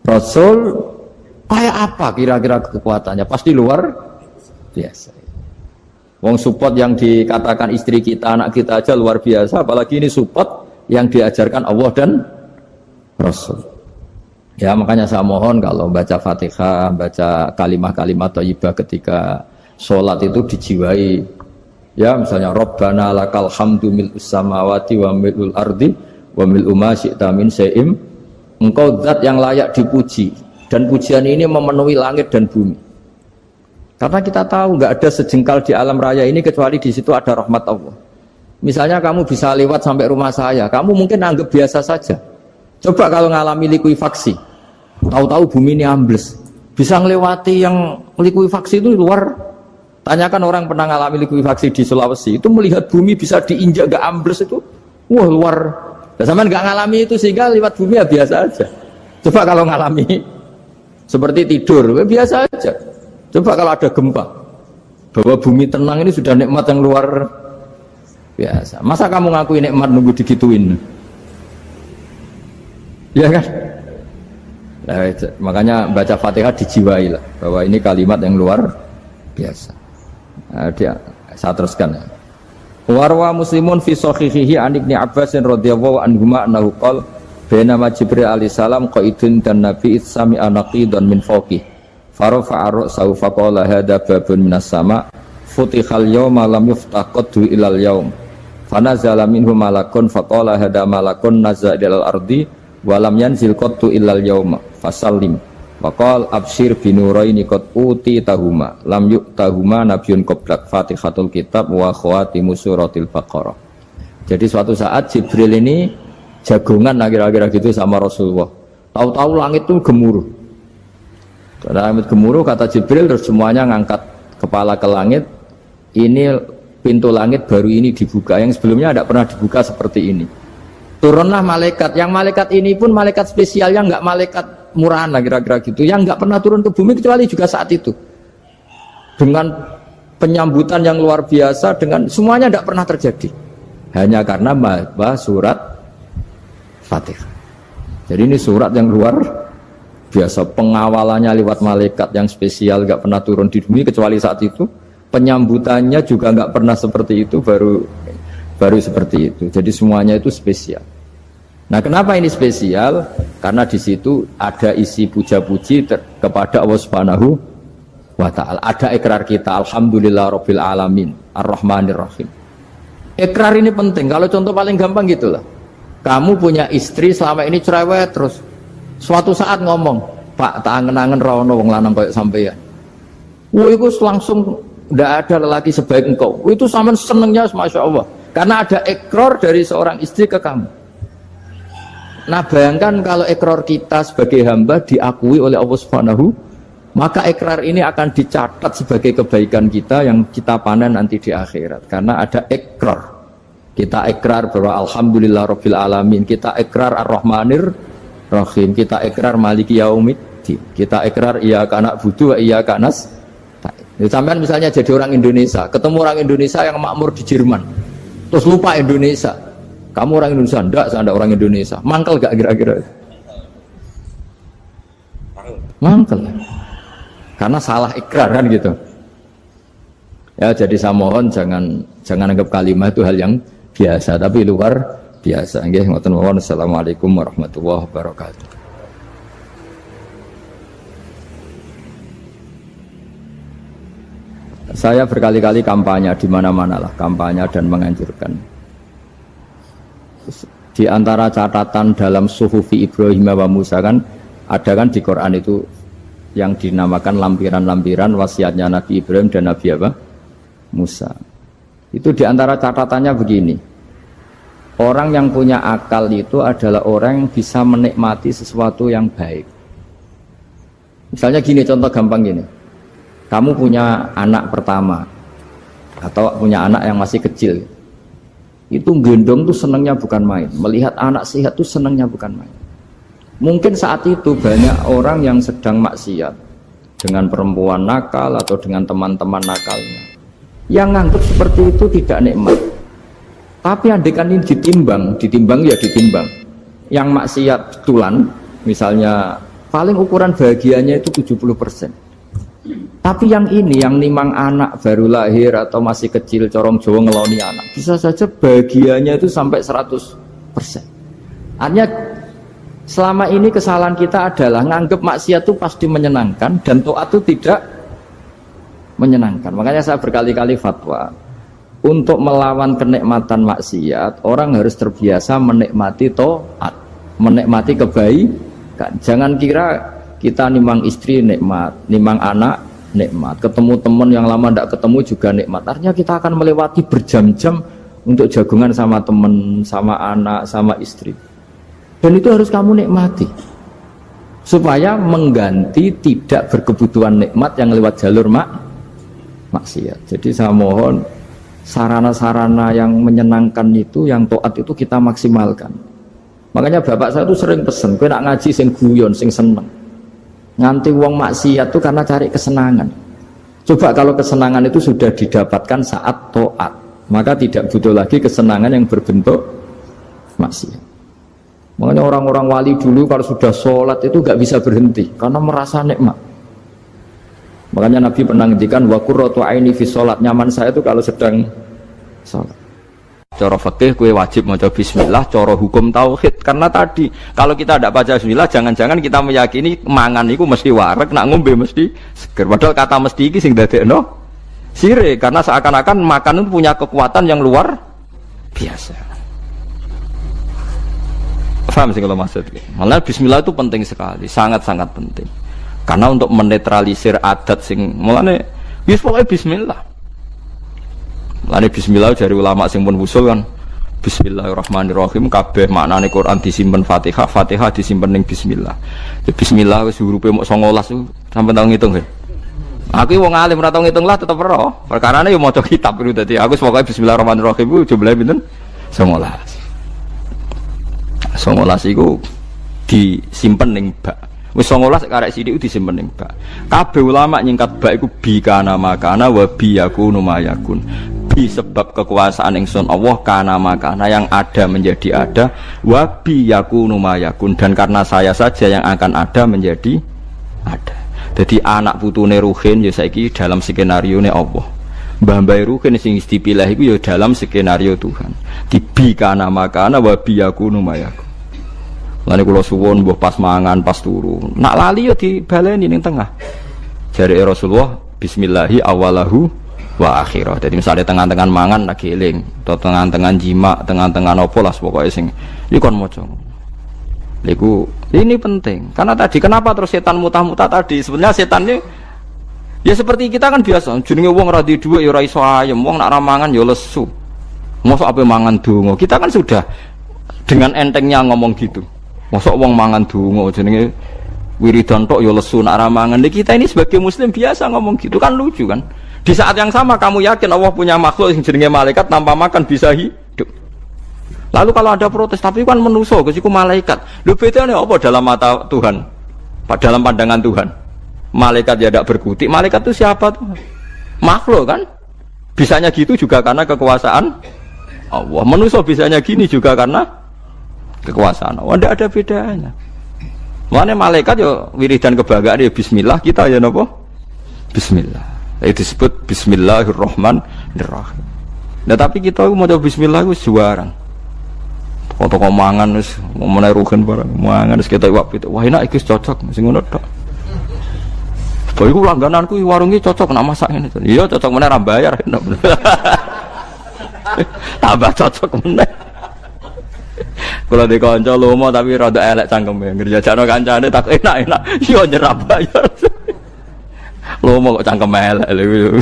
Rasul, kayak apa kira-kira kekuatannya? Pasti luar biasa. Wong support yang dikatakan istri kita, anak kita aja luar biasa, apalagi ini support yang diajarkan Allah dan Rasul. Ya makanya saya mohon kalau baca Fatihah, baca kalimat-kalimat thayyibah ketika sholat itu dijiwai. Ya misalnya Rabbana lakal hamdu mil'us samawati wa mil'ul ardi wa mil'u ma syi'ta min syai'im. Engkau zat yang layak dipuji, dan pujian ini memenuhi langit dan bumi. Karena kita tahu nggak ada sejengkal di alam raya ini kecuali di situ ada rahmat Allah. Misalnya kamu bisa lewat sampai rumah saya, kamu mungkin anggap biasa saja. Coba kalau ngalami likuifaksi, tahu-tahu bumi ini ambles, bisa ngelewati yang likuifaksi itu luar. Tanyakan orang pernah ngalami likuifaksi di Sulawesi, itu melihat bumi bisa diinjak nggak ambles itu, wah luar. Sama nggak ngalami itu sehingga lewat bumi ya biasa aja. Coba kalau ngalami seperti tidur, ya biasa aja. Coba kalau ada gempa, bahwa bumi tenang ini sudah nikmat yang luar biasa. Masa kamu ngakui nikmat nunggu digituin? Ya kan? Nah, makanya baca Fatihah dijiwai lah, bahwa ini kalimat yang luar biasa. Nah, saya teruskan ya. Warwa Muslimun fi sahihihi an Ibnu Abbas radhiyallahu anhuma annahu qala bainama Jibril alaihi salam qaidun dan Nabi sami anaqidan min fawqi farafa'a ra'sahu faqala hadza babun minas sama futihal yawma lam yuftah qaddu ilal yaum fanazala minhu malakun faqala hadza malakun nazza ilal ardi wa lam yanzil qaddu ilal yauma fasallim waqal absyir binuraini qad uti tahuma lam yu'tahuma nabiyyun qablak Fatihatul kitab wa khawatimu suratil baqarah. Jadi suatu saat Jibril ini jagongan kira-kira gitu sama Rasulullah. Tahu-tahu langit itu gemuruh. Karena langit gemuruh kata Jibril terus semuanya ngangkat kepala ke langit. Ini pintu langit baru ini dibuka, yang sebelumnya tidak pernah dibuka seperti ini. Turunlah malaikat, yang malaikat ini pun malaikat spesial, yang nggak malaikat murahan lah kira-kira gitu, yang nggak pernah turun ke bumi kecuali juga saat itu, dengan penyambutan yang luar biasa, dengan semuanya tidak pernah terjadi, hanya karena bahas surat Fatihah. Jadi ini surat yang luar biasa, pengawalannya lewat malaikat yang spesial, nggak pernah turun di bumi kecuali saat itu, penyambutannya juga nggak pernah seperti itu, baru seperti itu. Jadi semuanya itu spesial. Nah, kenapa ini spesial? Karena di situ ada isi puja-puji kepada Allah Subhanahu wa ta'ala. Ada ikrar kita, alhamdulillah rabbil alamin, ar-rahmanir rahim. Ikrar ini penting. Kalau contoh paling gampang gitulah. Kamu punya istri selama ini cerewet terus. Suatu saat ngomong, Pak, tak angen-angen rono wong lanang kayak sampeyan. Wah, itu langsung tidak ada lelaki sebaik engkau. Itu sampean senengnya, masya Allah. Karena ada ikrar dari seorang istri ke kamu. Nah, bayangkan kalau ikrar kita sebagai hamba diakui oleh Allah Subhanahu, maka ikrar ini akan dicatat sebagai kebaikan kita yang kita panen nanti di akhirat. Karena ada ikrar. Kita ikrar bahwa alhamdulillah rabbil alamin, kita ikrar ar-rahmanir rahim, kita ikrar maliki yaumiddin, kita ikrar iyyaka na'budu wa iyyaka nasta'in. Sampean misalnya jadi orang Indonesia, ketemu orang Indonesia yang makmur di Jerman, terus lupa Indonesia. Kamu orang Indonesia? Enggak, saya enggak orang Indonesia. Mangkel gak kira-kira? Mangkel. Karena salah ikrar kan gitu. Ya, jadi saya mohon jangan anggap kalimat itu hal yang biasa, tapi luar biasa. Nggih, ngoten mawon. Assalamualaikum warahmatullahi wabarakatuh. Saya berkali-kali kampanye di mana-mana lah, kampanye dan menganjurkan. Di antara catatan dalam Suhufi Ibrahim wa Musa kan ada kan di Quran itu yang dinamakan lampiran-lampiran wasiatnya Nabi Ibrahim dan Nabi apa? Musa. Itu diantara catatannya begini, orang yang punya akal itu adalah orang yang bisa menikmati sesuatu yang baik. Misalnya gini, contoh gampang gini, kamu punya anak pertama atau punya anak yang masih kecil, itu gendong tuh senangnya bukan main, melihat anak sehat tuh senangnya bukan main. Mungkin saat itu banyak orang yang sedang maksiat dengan perempuan nakal atau dengan teman-teman nakalnya, yang nganggap seperti itu tidak nikmat. Tapi andaikan ini ditimbang ya ditimbang. Yang maksiat betulan, misalnya paling ukuran bahagianya itu 70%. Tapi yang ini, yang nimang anak baru lahir atau masih kecil, corong Jawa ngeloni anak, bisa saja bahagianya itu sampai 100%. Artinya selama ini kesalahan kita adalah nganggap maksiat itu pasti menyenangkan dan taat itu tidak menyenangkan. Makanya saya berkali-kali fatwa, untuk melawan kenikmatan maksiat orang harus terbiasa menikmati taat, menikmati kebaikan. Jangan kira kita nimang istri nikmat, nimang anak nikmat, ketemu teman yang lama tidak ketemu juga nikmat. Artinya kita akan melewati berjam-jam untuk jagungan sama teman, sama anak, sama istri. Dan itu harus kamu nikmati supaya mengganti tidak berkebutuhan nikmat yang lewat jalur maksiat. Jadi saya mohon sarana-sarana yang menyenangkan itu, yang taat itu kita maksimalkan. Makanya bapak saya tuh sering pesen, kowe nak ngaji sing guyon, sing seneng. Nganti wong maksiat tuh karena cari kesenangan. Coba kalau kesenangan itu sudah didapatkan saat taat, maka tidak butuh lagi kesenangan yang berbentuk maksiat. Makanya orang-orang wali dulu kalau sudah sholat itu gak bisa berhenti karena merasa nikmat. Makanya Nabi pernah ngendikan wa qurratu aini fi sholat, nyaman saya itu kalau sedang sholat. Cara fikih kue wajib maca bismillah, cara hukum tauhid. Karena tadi kalau kita tidak baca bismillah, jangan-jangan kita meyakini mangan itu mesti wareg, nak ngombe mesti seger. Padahal kata mesti iki sing dadekno sire, karena seakan-akan makan itu punya kekuatan yang luar biasa. Paham sih kalau maksud? Malah bismillah itu penting sekali, sangat-sangat penting. Karena untuk menetralisir adat sing mulane wis pokoke bismillah. Mulane bismillah dari ulama sing pun usul kan bismillahirrahmanirrahim, kabeh maknane Quran disimpen Fatihah, Fatihah disimpen ning bismillah. Ya bismillah wis hurufe mok 19 sampeyan tau ngitung kan. Aku wong alim ora tau ngitung lah tetep ora. Perkarane yo maca kitab itu dadi aku pokoke bismillahirrahmanirrahim ku jumlahe pinten? 19. 19 iku disimpen ning bak. Wis 19 karek sithik disimpen ning bak. Kabeh ulama nyingkat bak iku bi kana makana wa bi yakunu mayakun. Bi sebab kekuasaan ingsun Allah kana makana yang ada menjadi ada, wa bi yakunu mayakun dan karena saya saja yang akan ada menjadi ada. Jadi anak putune Ruhin ya saiki dalam skenario ne Allah. Mbah-mbah Ruhin sing dipilih iku ya dalam skenario Tuhan. Di kana makana wa bi yakunu mayakun. Lane kula suwun mbuh pas mangan pas turu. Nak lali ya dibaleni ning tengah. Jare Rasulullah bismillahi awalahu wa akhirah. Jadi misalnya tengah-tengah mangan lagi eling, atau tengah-tengah jima, tengah-tengah apa lah pokoknya sing iki kon maca. Ini penting. Karena tadi kenapa terus setan mutah-mutah tadi? Sebenarnya setan ini ya seperti kita kan biasa. Jenenge wong ra di dhuwit ya ora iso ayem, wong nak ramangan ya lesu. Mosok ape mangan donga. Kita kan sudah dengan entengnya ngomong gitu. Mosok wong mangan donga jenenge wiridan tok ya lesu nak ramangan. Kita ini sebagai muslim biasa ngomong gitu kan lucu kan. Di saat yang sama kamu yakin Allah punya makhluk yang jenenge malaikat tanpa makan bisa hidup. Lalu kalau ada protes, tapi kan menuso, kesiku malaikat. Lu bedanya apa dalam mata Tuhan? Dalam pandangan Tuhan? Malaikat ya tidak berkutik. Malaikat itu siapa tuh? Makhluk kan? Bisanya gitu juga karena kekuasaan Allah. Menuso bisanya gini juga karena kekuasaan Allah. Tidak ada bedanya. Makanya malaikat ya wiridan kebanggaan ya Bismillah, kita ya nopo? Bismillah. Itu disebut Bismillahirrahmanirrahim. Nah tapi kita mau coba Bismillah itu juarang. Toko mangan wis ngomongane rugen barang mangan wis ketok iwak pituk. Wah enak iki cocok sing ngono tok. Bae iku langgananku warung iki cocok nak masak ngene. Iya cocok meneh ra bayar. Tambah cocok meneh. Kula di kanca lomo tapi rada elek cangkeme. Ngerjajakno kancane tak enak-enak. Iya nyerap bayar. Lomo kok cangkeme elek lho.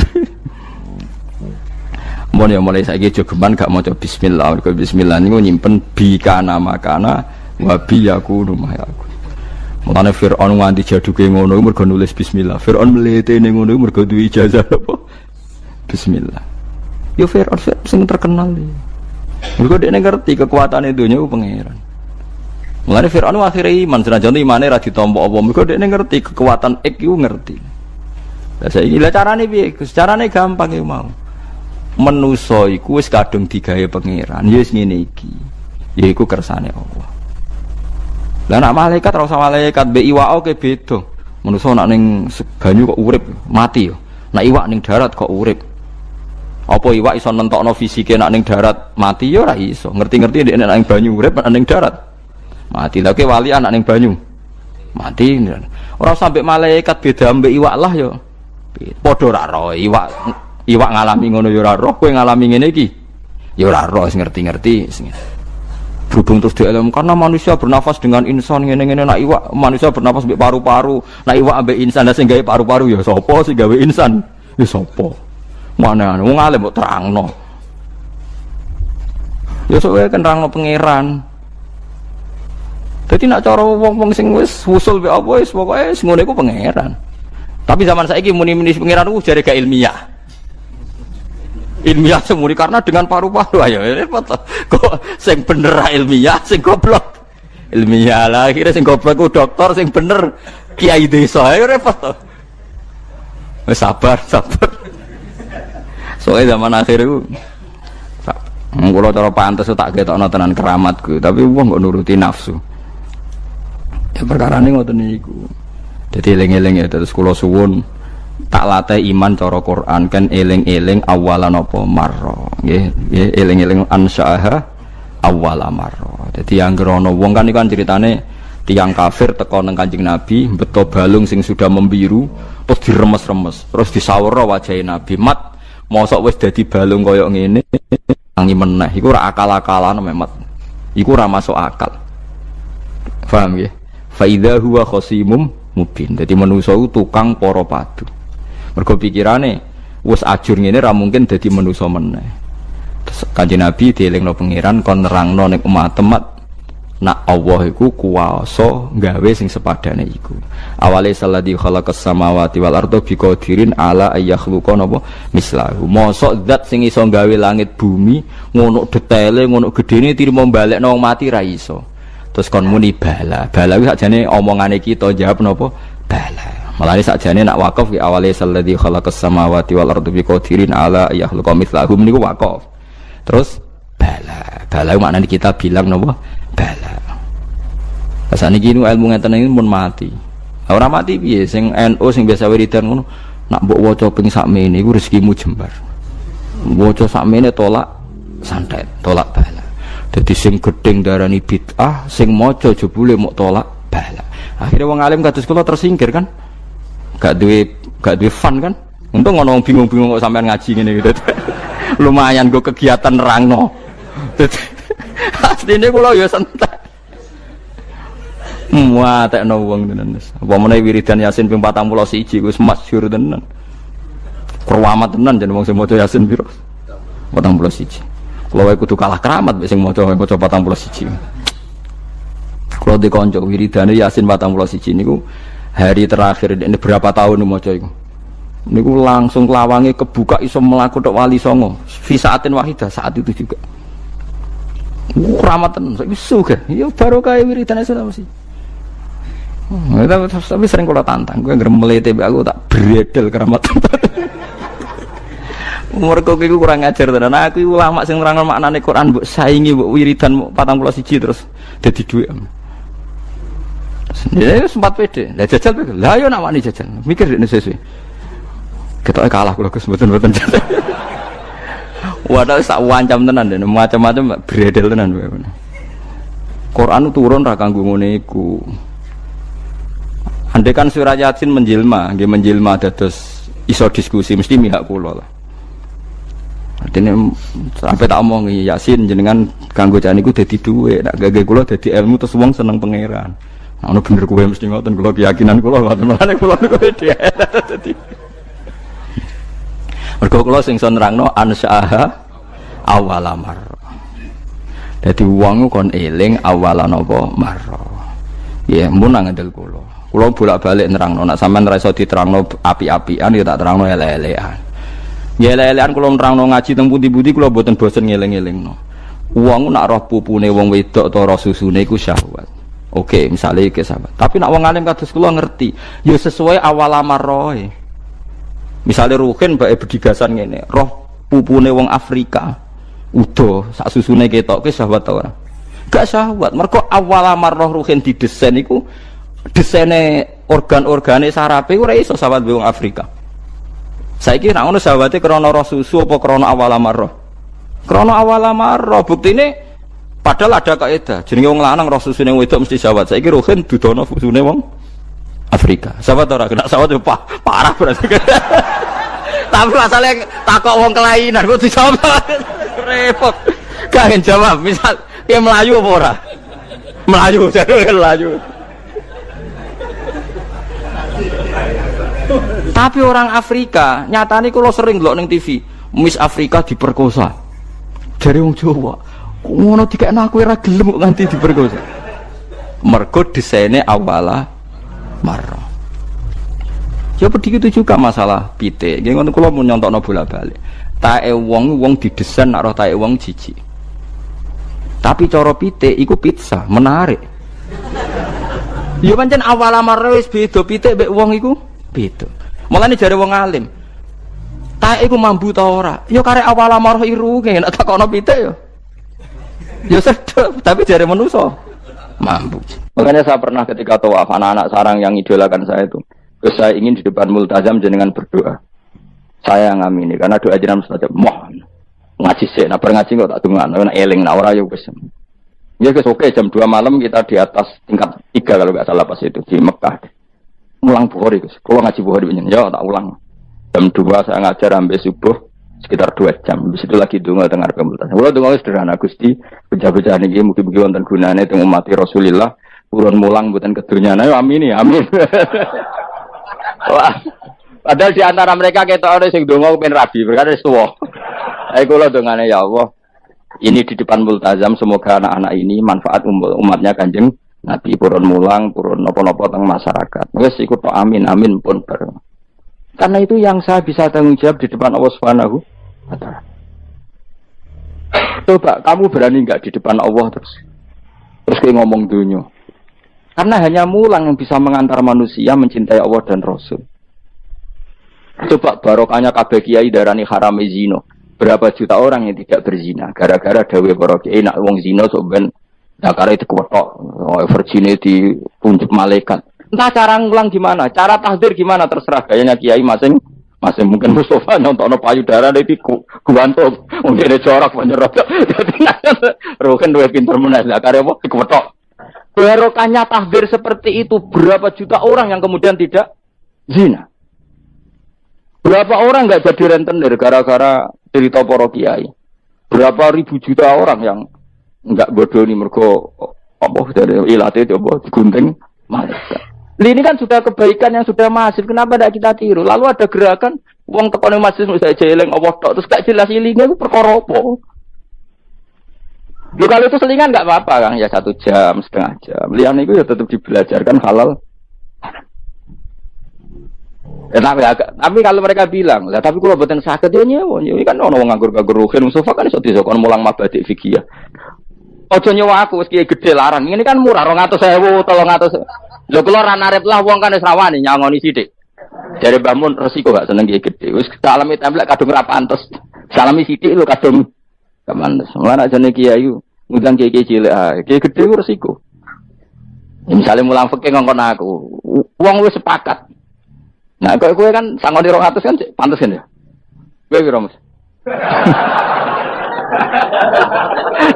Mon ya mulai saiki jogeman gak maca bismillah. Mergo bismillah niku nyimpen bika nama kana wa bi yakunu mayaku. Mulane Firaun nganti jaduke ngono mergo nulis bismillah. Firaun mletene ngono mergo duwe ijazah apa? Bismillah. Yo Firaun sing terkenal iki. Mergo dekne ngerti kekuatane donya ku pangeran. Mulane Firaun akhire iman senajan imane ra ditampa apa. Mergo dekne ngerti kekuatan iku ngerti. Lah saiki lha carane piye? Carane gampang ya mau. Menusa iku wis kadung digawe pangeran ya wis ngene iki yaiku kersane Allah. Lah nek malaikat ora usah malaikat mbek iwak oke beda. Menusa nek ning banyu kok urip mati yo. Nek iwak ning darat kok urip. Apa iwak iso nentokno fisike nek ning darat mati yo ora iso. Ngerti-ngerti nek ning banyu urip nek ning darat mati. Lah ke wali anak ning banyu mati. Ora sampe malaikat beda mbek iwak lah yo. Padha ora roh iwak ngalami ngono ya ora roh, kowe ngalami ngene iki ya ora roh, ngerti-ngerti berhubung terus dielem karena manusia bernafas dengan insan ngene-ngene. Nak iwak manusia bernafas mbek paru-paru, nak iwak ambek insan sing gawe paru-paru ya sapa sing gawe insan ya sapa mana wong alim mbok terangno ya sok wae nerangno pangeran. Dadi nak cara wong-wong sing wis usul mbek apa wis pokoke wis ngene iku pangeran. Tapi zaman saiki muni-muni pangeran ku jare gak ilmiah. Ilmiah semuri karena dengan paru-paru ayo repot kok sing bener ilmiah sing goblok ilmiah lah kira sing goblok ku dokter sing bener kiai desa ayo repot to. Sabar soalnya zaman akhir itu kula cara pantes tak ketokno tenan keramatku tapi wong kok nuruti nafsu ya perkara ini ngoten niku. Dadi eling-eling ya terus kula suwun tak latih iman cara Quran kan eling-eling awalan apa marra nggih eling-eling ansyaha awwala marra. Dadi anggere ana wong kan iku ceritane tiyang kafir teka nang Kanjeng Nabi beto balung sing sudah membiru terus diremes-remes terus disawara wajahe Nabi mat mosok wis dadi balung kaya ngene tangi meneh iku ora akal-akalan memet iku ora masuk akal. Paham nggih? Fa idza huwa khasimum mubin. Dadi manusa iku tukang para padu. Mergo pikirane wis ajur ngene ra mungkin dadi manusa meneh. Kanjeng Nabi dielingno pangeran kon nerangno ning umat-umat nak Allah iku kuwasa gawe sing sepadane iku. Awale salladzi khalaqas samawati wal arda biqadirin ala ayakhluqa napa mislahu. Mosok zat sing iso gawe langit bumi ngono detaile ngono gedene trimo balekno wong mati ra iso. Terus kon muni bala. Bala kuwi sakjane omongane kita jawab napa bala. Malane sakjane nak wakaf ki awale salladzi khalaqas samawati wal arda biqadirin ala ayakhluqa mislahu niku wakaf. Terus bala. Bala maknane kita bilang napa bala. Asane iki ilmu ngeten iki mun mati. Ora mati piye sing NU sing biasa wiridan ngono nak mbok waca ping sakmene iku rezekimu jembar. Waca sakmene tolak santet, tolak bala. Dadi sing gedeng darani bid'ah, sing maca jebule mok tolak bala. Akhire wong alim kados kula tersingkir kan. Gak duwe fun kan. Untung ngono wong bingung-bingung kok sampean ngaji ngene gitu. Lumayan go kegiatan nerangno. Asline kula ya santai. Muatekno wong tenan. Apa meneh wiridan Yasin ping 41 wis masyhur tenan. Keramat tenan jeneng wong sing maca Yasin piro? 41. Kalau wae kudu kalah keramat sing maca 41. Kalau di kanca wiridane Yasin 41 niku hari terakhir ini berapa tahun maca iku. Niku langsung lawange kebuka iso mlaku tok wali songo. Fi saatin wahidah saat itu juga. Keramat tenan saiki sugih. Ya barokah wiridane Sulawesi. Tapi sering kalau tantang, gue ngermelete aku tak beredel keramat. Umurku iku kurang ajar tenan. Aku ulama sing nerangno maknane Quran mbok saingi mbok wiridan 41 terus dadi dhuwit. Ya sempat pede. Lah jajal pede. Lah yo nak wani jajal. Mikir nek sesuai. Ketoke kalah kula Gus mboten-mboten. Wadah sak wancam tenan den, macam-macam beredel tenan kowe. Quran turun ra kanggo ngene iku. Andai kan surah Yasin menjelma, nggih menjelma dados iso diskusi mesti mihak kula lah. Dene sampai tak omong Yasin jenengan kanggo jan niku dadi dhuwit, nek gage kula dadi ilmu terus wong seneng pangeran. Nah, ono bener kowe mesti ngoten kula keyakinan kula ngoten menane kula niku dadi. Mergo kula sing iso nerangno ansyaha awalamar. Dadi wong kon eling awalan apa marra. Ya mun nang ngandel kula. Kula bolak-balik nerangno, nek sampean ora iso diterangno api-apian ya tak terangno elek-elekan. Ya elek-elekan kula nerangno ngaji teng pundi-pundi kula mboten bosen ngeling-elingno. Wong nak roh pupune wong wedok utawa roh susune iku syahwat. Oke, misalnya iki sahabat. Tapi nak wong alim kados kula ngerti, ya sesuai awal amarroe. Misalnya Ruhin mbake bedigasan ngene, roh pupune wong Afrika udo sak susune ketok ke syahwat ta ora? Gak syahwat. Mergo awal amarroh Ruhin didesain iku desaine organ-organe sarape ora iso sahabat wong Afrika. Saiki nek ngono sahabate krana roh susu apa krana awal amarroh? Krana awal amarroh. Buktine padahal ada kaidah. Jenenge wong lanang roh susune wedok mesti sahabat. Saiki Ruhin dudono susune wong Afrika. Sahabat ora kena sahabat yo parah berarti. Tapi masalahnya takok wong kelainan kok dijawab. Repot. Gak jawab. Misal dia Melayu apa ora? Melayu, jadi Melayu. Tapi orang Afrika, nyatane kula sering ndelok ning TV, Miss Afrika diperkosa. Dari wong Jawa. Kok ngono dikekno aku ora gelem kok nganti diperkosa. Mergo desaine awala marra. Ya begitu juga masalah pitik. Nggih ngono kula mun nyontokno bola-balik. Tae wong didesain nek roh tae wong jijik. Tapi cara pitik iku pizza, menarik. Ya pancen awala marra wis beda pitik mek wong iku beda. Mulane jare wong alim. Tae iku mambu ta ora? Ya karek awal amarah iruke nek takono pitik ya. Ya sedep, tapi jare manusa mambu. Makanya saya pernah ketika tawaf anak-anak sarang yang idolakan saya itu, saya ingin di depan multazam jenengan berdoa. Saya ngamini karena doa jenengan mustajab. Mohon ngaji sik, nah ngaji kok tak dongakno nek eling nek ora ya wis. Ya wis oke jam 2 malam kita di atas tingkat 3 kalau enggak salah pas itu di Mekah. Ulang Bukhari Gus. Kalau ngaji Bukhari begini, ya tak ulang. Jam 2 saya ngajar sampai subuh sekitar 2 jam. Di situ lagi donga dengar kemuliaan. Kalau donga sederhana Gusti, bocah-bocah niki mugi-mugi wonten gunane teng umat Rasulullah, purun mulang mboten kedonyane. Ayo amin ya, amin. Wah. Padahal di antara mereka ketok ana sing donga kepen rabi, berkata wis tuwa. Ayo kula dongane ya Allah. Ini di depan multazam semoga anak-anak ini manfaat umatnya Kanjeng Nabi purun mulang, purun nopo-nopo teng masyarakat. Wes ikut tok amin amin pun bareng. Karena itu yang saya bisa tanggung jawab di depan Allah Subhanahu wa taala. Coba kamu berani enggak di depan Allah terus kayak ngomong dunia. Karena hanya mulang yang bisa mengantar manusia mencintai Allah dan Rasul. Coba barokahnya kabeh kiai darani haram zina. Berapa juta orang yang tidak berzina gara-gara dawe para kiai nak wong zina sok ben dakare itu kuwetok, virginity ditunjuk malaikat. Entah cara ngulang gimana, cara tahdir gimana terserah gayanya kiai masing mungkin Mustafa nyontokno payudara iki guwanto, ngene corak panjerot. Dadi roken duwe pinter menes dakare apa dikuwetok. Barokahnya tahdir seperti itu berapa juta orang yang kemudian tidak zina. Berapa orang enggak jadi rentenir gara-gara cerita para kiai. Berapa ribu juta orang yang enggak bodoh nih mergo Apa dari ilate coba digunting malaikat. Ini kan sudah kebaikan yang sudah masif, kenapa tidak kita tiru? Lalu ada gerakan uang tekone masjid saya jeleng Allah tok terus gak jelas ilingnya itu perkara apa? Lu kalau itu selingan nggak apa-apa Kang, ya 1 jam, setengah jam. Lian itu ya tetap dibelajarkan halal. Ya, tapi kalau mereka bilang, lah tapi kalau buatan sakit ya nyewa, ini kan orang nganggur-nganggur ruhin, Mustafa kan iso disokon mulang mabadik fikih. Ojo nyewa aku, meski gede larang. Ini kan murah, 200.000, 300. Lho kula ora narep lah wong kan wis rawani nyangoni sithik. Dari bangun resiko gak seneng kiai gede. Wis salami templek kadung ra pantes. Salami sithik lho kadung gak pantes. Ora jane kiai ngundang kiai cilik ae. Kiai gede ku resiko. Misale mulang fikih ngongkon aku. Wong wis sepakat. Nah, kowe kan sangoni 200 kan pantes kan ya. Kowe piro, Mas?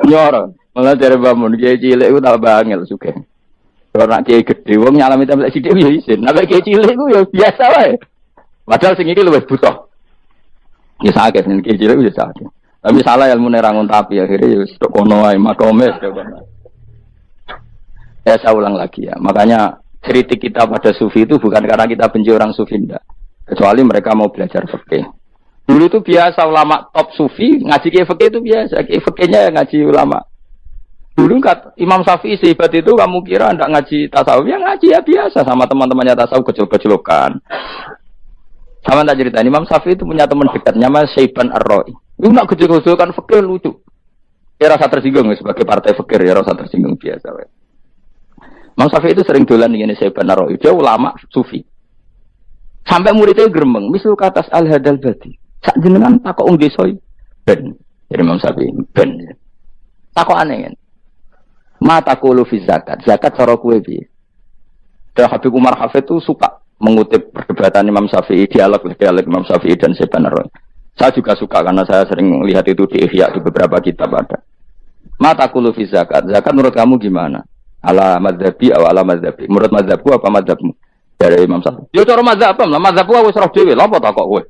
Nyoro. Malah dari bangun kiai cilik ku tak bangel sugih. Kalau nak kiai gede, wong nyalami templek sidik ya isin. Nak kiai cilik itu ya biasa wae. Padahal sing iki luwih butuh. Ya sakit nek kiai cilik ya sakit. Tapi salah ilmu nerangun tapi akhirnya ya wis kono wae makome kono. Ya saya ulang lagi ya. Makanya kritik kita pada sufi itu bukan karena kita benci orang sufi enggak. Kecuali mereka mau belajar fikih. Dulu itu biasa ulama top sufi ngaji kiai fikih itu biasa. Kiai fikihnya ngaji ulama. Dulu kan Imam Syafi'i sehebat itu kamu kira ndak ngaji tasawuf? Ya ngaji ya biasa sama teman-temannya tasawuf kecil-kecilokan. Sama tak cerita Imam Syafi'i itu punya teman dekat namanya Syaiban Ar-Ra'i. Itu nak kecil-kecilokan fikih lucu. Ya rasa tersinggung sebagai partai fikih ya rasa tersinggung biasa. Imam Syafi'i itu sering dolan dengan Syaiban Ar-Ra'i. Dia ulama sufi. Sampai muridnya gremeng, misal katas Al-Hadal Badi. Sak jenengan takok wong desa ben. Jadi Imam Syafi'i ben. Takok aneh kan. Mata kulu fi zakat, zakat cara kue piye? Dan Habib Umar Hafid itu suka mengutip perdebatan Imam Syafi'i, dialog Imam Syafi'i dan Syaiban Ar-Ra'i. Saya juga suka karena saya sering lihat itu di Ihya di beberapa kitab ada. Mata kulu fi zakat, zakat menurut kamu gimana? Ala madzhabi atau ala madzhabi? Menurut madzhabku apa madzhabmu? Dari Imam Syafi'i. Ya cara madzhab apa? Madzhabku wis roh dhewe, lha apa tak kok kowe?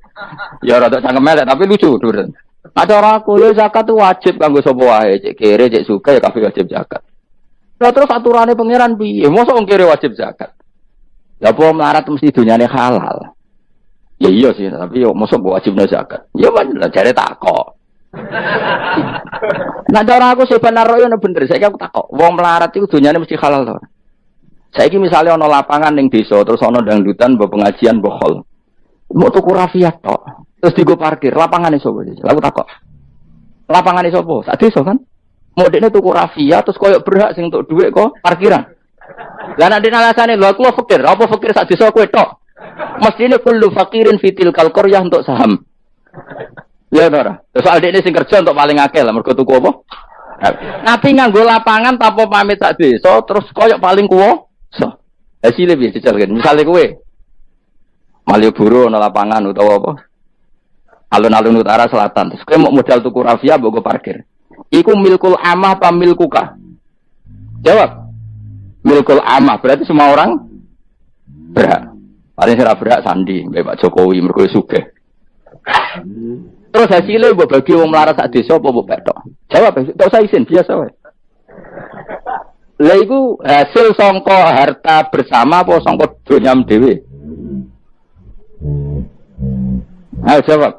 Ya rada cangkem elek tapi lucu, Duren. Ada orang aku ya zakat itu wajib kanggo sapa wae, cek kere, cek suka ya kabeh wajib zakat. Nah, terus aturannya pangeran piye? Mosok wong kere wajib zakat. Ya apa melarat mesti dunyane halal. Ya iya sih, tapi yo mosok wajibna zakat. Ya bener jare takok. Nah, cara aku sebenarnya yo bener, saiki aku takok. Wong melarat iku dunyane mesti halal to. Saiki misale ana lapangan ning desa terus ana dangdutan mbok pengajian mbok hol. Mbok tuku rafiat tok. Terus digo parkir, lapangane sapa iki? Aku takok. Lapangane sapa? Sak desa kan? Modeknya tuku rafia terus koyok berhak sing untuk duit kok parkiran. Lah nek dene alasane lho aku fakir, apa fakir sak desa kowe tok. Mestine kullu fakirin fitil qaryah untuk saham. Ya ora. Terus aldekne sing kerja untuk paling akeh lah mergo tuku apa? Tapi nganggo lapangan tanpa pamit sak desa terus koyok paling kuwasa. Hasilnya piye dicelken? Misale kowe Malioboro ana lapangan utawa apa? Alun-alun utara selatan. Terus kowe mau modal tuku rafia mbok go parkir. Iku milkul amah apa milkuka? Jawab. Milkul amah berarti semua orang berhak. Paling sira berhak sandi, Mbak Pak Jokowi mergo sugih. Terus hasilnya mbok bagi wong melarat sak desa apa mbok petok? Jawab, enggak usah izin, biasa wae. Lah iku hasil sangka harta bersama apa sangka donyam dhewe? Ayo jawab.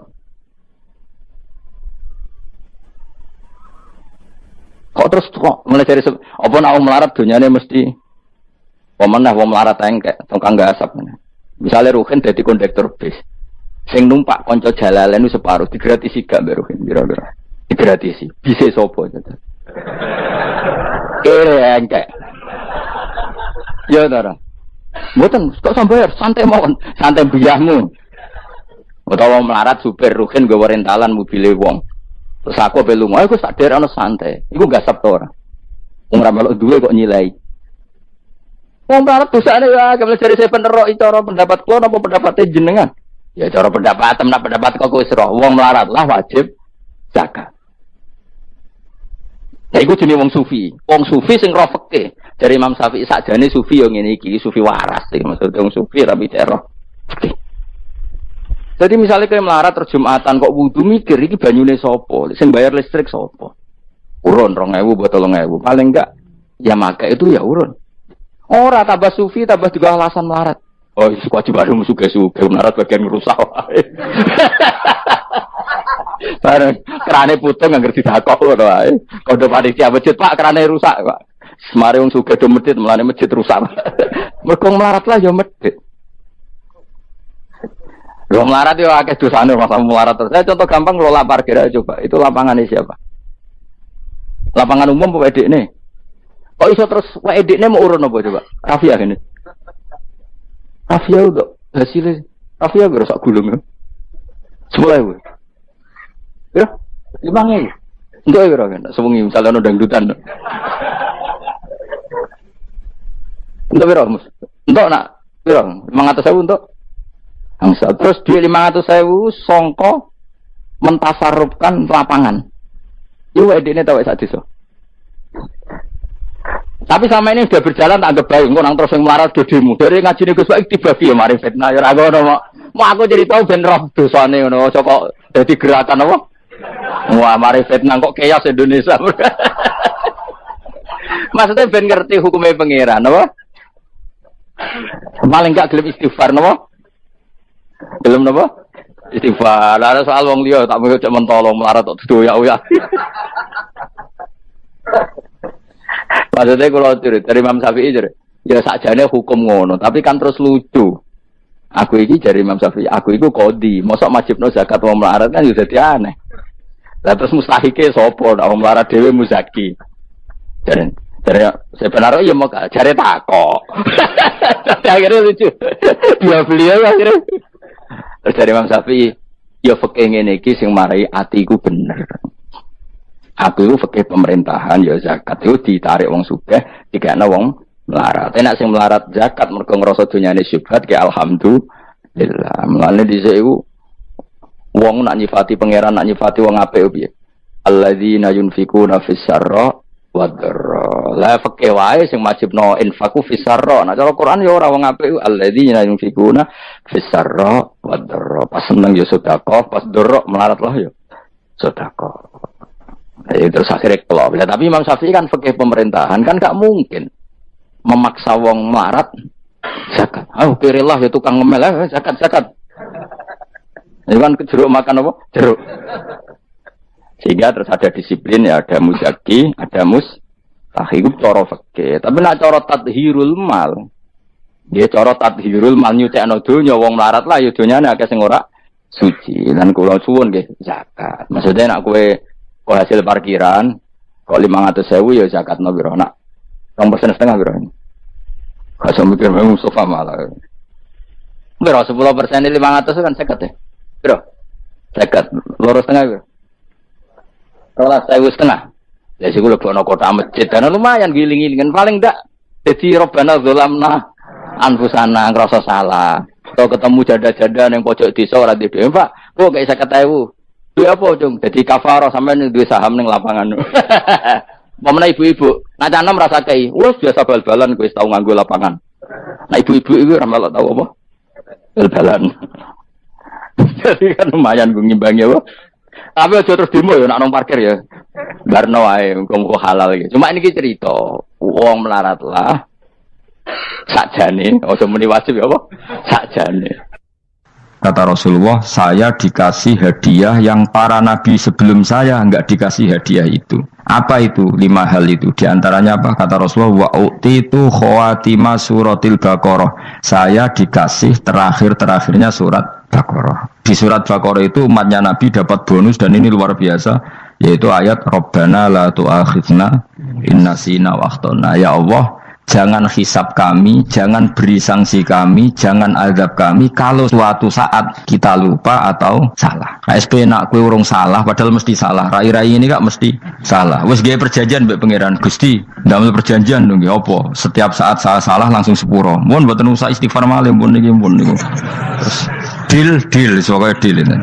Kok terus kok mulai dari apa nak wong melarat dunyane mesti pemenah wong melarat engkek tukang gasap. Misalnya Ruhin dadi kondektur bis. Sing numpak kanca jalalen itu separuh digratisi gak mbek Ruhin kira-kira. Digratisi. Bise sapa jajal. Engkek. Ya ora. Mboten kok sambayar santai mawon, santai biyahmu. Utawa melarat supir Ruhin nggawa rentalan mobile wong. Terus aku belu, aku sak daerah ana santai. Iku gasap to ora. Wong ra melok duwe kok nyilai. Wong melarat dosane ya, kemle jare saya penerok cara pendapat kula napa pendapate jenengan? Ya cara pendapat temen pendapat kok wis roh. Wong melarat lah wajib zakat. Ya iku jenenge wong sufi. Wong sufi sing roh fikih. Dari Imam Syafi'i sakjane sufi yo ngene iki, sufi waras iki maksudnya wong sufi tapi roh fikih. Jadi misalnya kayak melarat terjumatan kok wudu mikir iki banyune sapa? Sing bayar listrik sapa? Urun 2.000 buat 3.000. Paling enggak ya maka itu ya urun. Ora tambah sufi tambah juga alasan melarat. Oh, kewajiban suge-suge melarat bagian ngerusak wae. Bareng kerane putung nggak ngerti dakok ngono wae. Kodho panitia masjid, Pak, kerane rusak, Pak. Semare wong sugih do masjid, mulane masjid rusak. Mergo melarat lah ya masjid. Lo melarat yo akeh dosane masa melarat. Saya contoh gampang ngelola parkir aja coba. Itu lapangannya siapa? Lapangan umum apa edekne? Kok iso terus wae edekne mau urun apa coba? Rafia gini. Rafia udah hasilnya. Rafia gue rusak gulung ya. 10.000. Ya, 5.000. Untuk ya kan, sewengi misalnya ada dangdutan. Untuk berapa mus? Untuk nak berapa? 500.000 untuk. Terus duit 500.000 songko mentasarufkan lapangan. Itu ini tahu saat itu. Tapi sama ini sudah berjalan tak anggap baik. Nang terus yang melarat demo. Dari ngaji nih Gus Baik dibagi ya mari fitnah. Ya aku mau aku jadi tahu ben roh dosane ngono. Kok jadi gerakan apa? Wah mari fitnah kok chaos Indonesia. Maksudnya ben ngerti hukumnya pangeran apa? Paling enggak gelem istighfar napa? Gelem napa? Istighfar. Lah soal wong liya tak mau cek mentolong melarat tok doyak-oyak. Maksudnya kalau dari Imam Syafi'i ya sakjane hukum ngono, tapi kan terus lucu. Aku iki dari Imam Syafi'i, aku iku qadhi, mosok majibno zakat wong melarat kan yo dadi aneh. Lah terus mustahike sapa nek wong melarat dhewe muzaki. Jare sebenarnya ya mau jare takok. Akhirnya lucu. Dia beliau akhirnya. Terus dari Imam Syafi'i, ya fikih ngene iki sing marai atiku bener. Aku itu fikih pemerintahan ya zakat itu ditarik wong sugih dikene wong melarat. Enak sing melarat zakat mergo ngrasa dunyane syubhat ki alhamdulillah. Mulane dhisik iku wong nak nyifati pangeran nak nyifati wong apik piye? Alladzina yunfikuna fis sarra wad dharra. La fikih wae sing wajibno infaku fis sarra. Nah cara Quran ya ora wong apik alladzina yunfikuna fis sarra wad dharra. Pas seneng ya sedekah, pas dharra melarat lah ya sedekah. Terus akhirnya kelop. Ya, tapi Imam Syafi'i kan fikih pemerintahan kan gak mungkin memaksa wong melarat zakat. Kirilah ya tukang ngemel zakat. Ini kan jeruk makan apa? Jeruk. Sehingga terus ada disiplin ya, ada muzaki, ada mustahik itu cara fikih. Tapi nak cara tadhirul mal. Dia cara tadhirul mal nyucekno donya wong melarat lah ya donyane akeh sing ora suci. Lan kula suwun nggih zakat. Maksudnya nak kowe kok hasil parkiran kok 500.000 ya zakatno piro nak 2,5% piro ini gak usah mikir Mustafa malah piro 10% 500 kan 50 ya piro 50 2,5 piro 2,5 ya sih gue lebih kota masjid dan lumayan giling-gilingan paling enggak jadi Rabbana zolamna anfusana ngerasa salah kalau ketemu janda-janda yang pojok desa ora di Pak kok gak 50.000 Duit apa dong? Jadi kafarah sampai duit saham neng lapangan. Pemenang ibu-ibu, nak canam merasa kei, wah biasa bal-balan, gue tahu nganggo lapangan. Nah ibu-ibu itu ramal tahu apa? Bal-balan. Jadi kan lumayan gue ngimbangi apa? Tapi aja terus demo ya, nak nong parkir ya. Barno ae, muga halal gitu. Cuma ini cerita, uang melarat lah. Sakjane, ojo muni wajib ya apa? Sakjane. Kata Rasulullah, saya dikasih hadiah yang para nabi sebelum saya enggak dikasih hadiah itu. Apa itu? 5 hal itu. Di antaranya apa? Kata Rasulullah, wa utitu khawatima suratil Baqarah. Saya dikasih terakhir-terakhirnya surat Baqarah. Di surat Baqarah itu umatnya Nabi dapat bonus dan ini luar biasa, yaitu ayat Rabbana la tu'akhidna inna sina wa akhtana. Ya Allah, jangan hisab kami, jangan beri sanksi kami, jangan azab kami kalau suatu saat kita lupa atau salah. SP nak kue urung salah, padahal mesti salah. Rai-rai ini gak mesti salah. Wes gaya perjanjian mbek pangeran Gusti, ndamel perjanjian dong, apa? Setiap saat salah langsung sepuro. Mohon buatan usah istighfar malih, mohon niku. Terus deal, soalnya deal ini.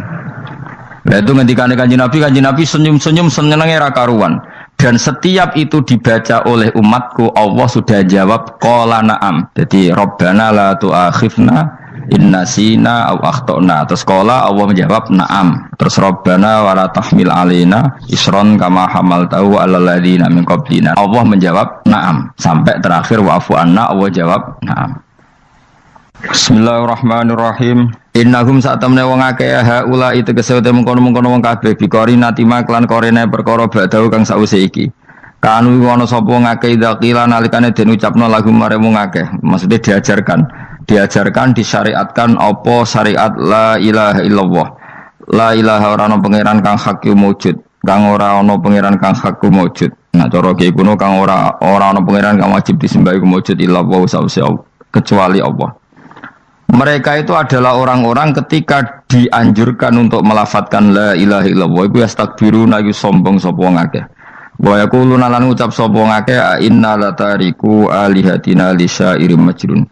Nah itu ngendikane kanjeng Nabi senyum-senyum senengnya ra karuan. Dan setiap itu dibaca oleh umatku, Allah sudah jawab qala na'am. Jadi Rabbana la tu'akhifna inna sina au akhtona. Terus qala Allah menjawab na'am. Terus Rabbana wala tahmil alaina isron kama hamaltahu alal ladzina min qablina. Allah menjawab na'am sampai terakhir wa'fu anna. Allah jawab na'am. Bismillahirrahmanirrahim. Innahum sa'tamne wong akeh haula itu kesewte mengkono-mengkono wong kabeh bikori natima klan korene perkara badau kang sause iki. Kanu ana sapa ngakeh dzakila nalikane den ucapno lagu mare wong akeh. Maksudnya diajarkan disyariatkan apa syariat la ilaha illallah. La ilaha ora ana pangeran kang hak wujud, kang ora ana pangeran kang hak wujud. Nah cara ki kuno kang ora ana pangeran kang wajib disembah wujud illallah sause kecuali Allah. Mereka itu adalah orang-orang ketika dianjurkan untuk melafadzkan la ilaha illallah iku yastakbiruna yu sombong sapa wong akeh. Wa yaquluna lan ngucap sapa wong akeh inna latariku alihatina lisairim majrun.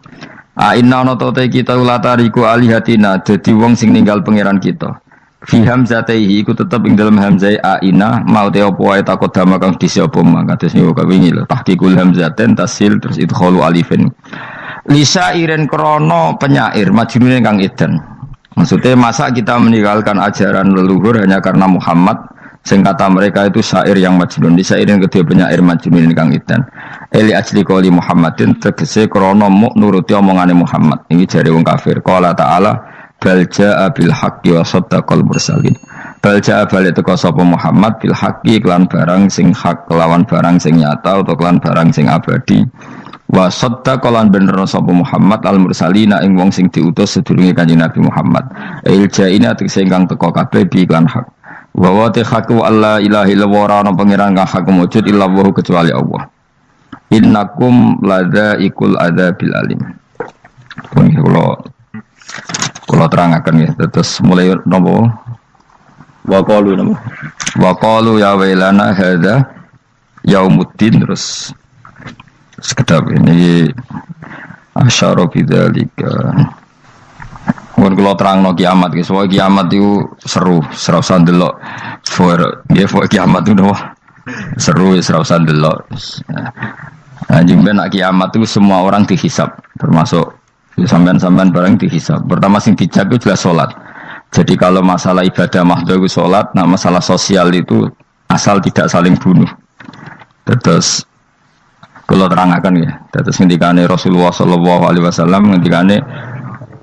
Inna ana ta kita latariku alihatina dadi wong sing ninggal pangeran kita. Fi hamzatihi iku tetep ing dalam hamzah aina mau te apa wae takut dama kang disapa mangkates niku kawingi lho tahqiqul hamzaten tasil terus idkhalu alifin. Lisa iren krono penyair majnune kang edan. Maksudnya masa kita meninggalkan ajaran leluhur hanya karena Muhammad sing kata mereka itu syair yang majnun. Lisa iren kedua penyair majnune kang edan. Eli ajli qouli Muhammadin tegese krono muk nuruti omongane Muhammad. Ini jare wong kafir. Qala ta'ala bal jaa bil haqqi wa saddaqal mursalin. Bal jaa balik teko sapa Muhammad bil haqqi kelan barang sing hak kelawan barang sing nyata utawa kelan barang sing abadi. Wa saddaqa lan bener sapa Muhammad al mursalina ing wong sing diutus sedurunge Kanjeng Nabi Muhammad. Iljaina tegese ingkang teka kabeh bi iklan hak. Wa wa ta haqu alla ilaha illallah ana pangeran kang hak wujud illallah kecuali Allah. Innakum ladaikul adzabil alim. Pun kula terangaken ya terus mulai napa wa qalu ya wailana hadza yaumuddin terus sekedap ini asyara bidzalika. Mun kula terangno kiamat iki, soal kiamat itu seru, ora usah ndelok. Kiamat itu seru, ora usah ndelok. Anjing ben kiamat itu semua orang dihisab, termasuk sampean-sampean barang dihisab. Pertama sing dijak itu jelas salat. Jadi kalau masalah ibadah mahdoh itu salat, nah masalah sosial itu asal tidak saling bunuh. Terus kalau terangkan ya, terus ngendikane Rasulullah sallallahu alaihi wasallam ngendikane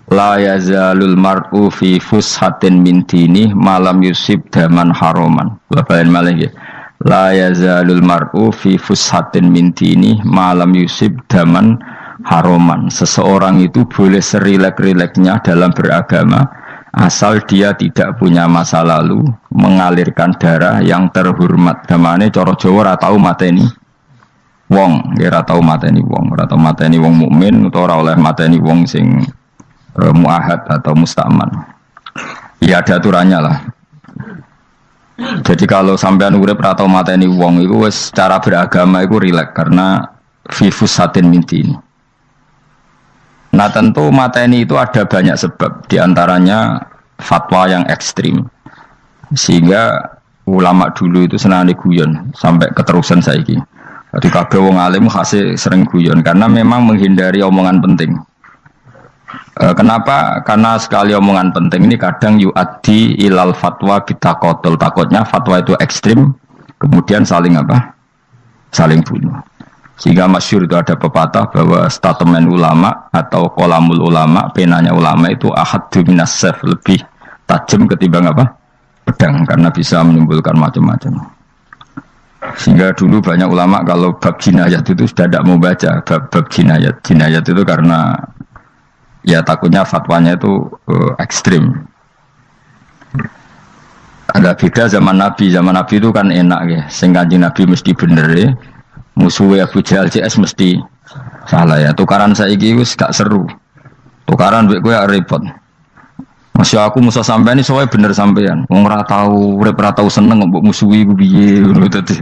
la yazalul mar'u fi fushatin min dini malam yusib daman haroman. Bapak malih ya. La yazalul mar'u fi fushatin min dini malam yusib daman haroman. Seseorang itu boleh serilek-rileknya dalam beragama asal dia tidak punya masa lalu mengalirkan darah yang terhormat. Damane cara Jawa ora tau mateni wong, ora tau mateni wong, ora tau mateni wong mukmin utawa ora oleh mateni wong sing muahad atau musta'man. Ya ada aturannya lah. Jadi kalau sampean urip ora tau mateni wong iku wis cara beragama iku rileks karena fifus satin minti ini. Nah tentu mateni itu ada banyak sebab, diantaranya fatwa yang ekstrim. Sehingga ulama dulu itu senang guyon sampai keterusan saiki. Jadi kabeh wong alim khase sering guyon karena memang menghindari omongan penting. Kenapa? Karena sekali omongan penting ini kadang yu'addi ilal fatwa bitaqatul. Takutnya fatwa itu ekstrim, kemudian saling apa? Saling bunuh. Sehingga masyhur itu ada pepatah bahwa statement ulama atau qalamul ulama, penanya ulama itu ahaddu minas sayf, lebih tajam ketimbang apa? Pedang, karena bisa menimbulkan macam-macam. Sehingga dulu banyak ulama kalau bab jinayat itu sudah tidak mau baca bab jinayat. Jinayat itu karena ya takutnya fatwanya itu ekstrim. Ada beda zaman Nabi itu kan enak ya. Sehingga Nabi mesti bener ya. Musuhnya Abu Jahal CS mesti salah ya. Tukaran saiki wis gak seru. Tukaran mbek kowe repot. Masya aku musuh sampean ini soalnya bener sampean. Wong ora tau urip ora tau seneng mbok musuhi ku piye ngono dadi.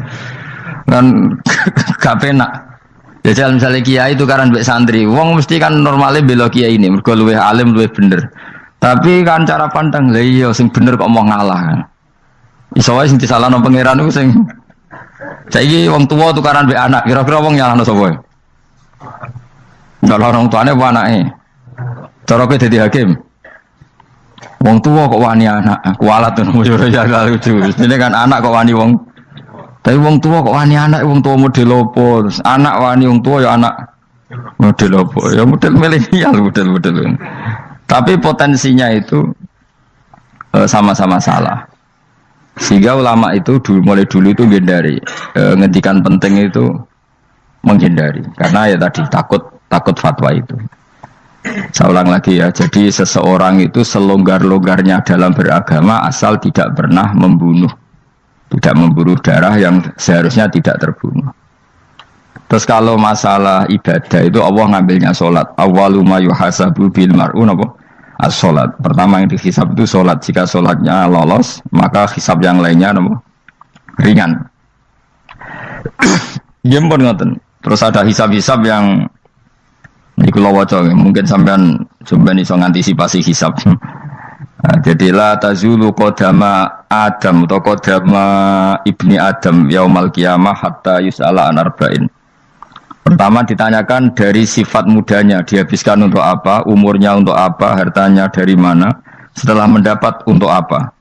Kan gak penak. Ya misalnya kiai itu kan mbek santri. Wong mesti kan normale bela kiai ini mergo luwih alim luwih bener. Tapi kan cara pandang lha iya sing bener kok mau ngalah kan. Iso wae sing disalahno pangeran iku sing saiki wong tuwa tukaran mbek anak, kira-kira wong nyalahno sapa? Kalau orang tuane apa anake? Cara kowe dadi hakim. Wong tua kok wani anak, kualat tuh ya lucu. Ini kan anak kok wani wong. Tapi wong tua kok wani anak, wong tua model opo? Terus anak wani wong tua ya anak model opo? Ya model milenial model. Tapi potensinya itu sama-sama salah. Sehingga ulama itu mulai dulu itu menghindari ngendikan penting itu menghindari karena ya tadi takut fatwa itu. Saya ulang lagi ya, jadi seseorang itu selonggar-longgarnya dalam beragama asal tidak pernah membunuh, tidak memburu darah yang seharusnya tidak terbunuh. Terus kalau masalah ibadah itu Allah ngambilnya sholat. Awwalu ma yuhasabu bil mar'u napa? As-sholat. Pertama yang dihisab itu sholat. Jika sholatnya lolos, maka hisab yang lainnya napa? Ringan. Jempol ngoten. Terus ada hisab-hisab yang iku lawaca mungkin sampean iso ngantisipasi hisab. Nah, jadi la tazulu qadama Adam atau qadama ibni Adam yaumal qiyamah hatta yus'ala an arba'in. Pertama ditanyakan dari sifat mudanya, dihabiskan untuk apa, umurnya untuk apa, hartanya dari mana, setelah mendapat untuk apa.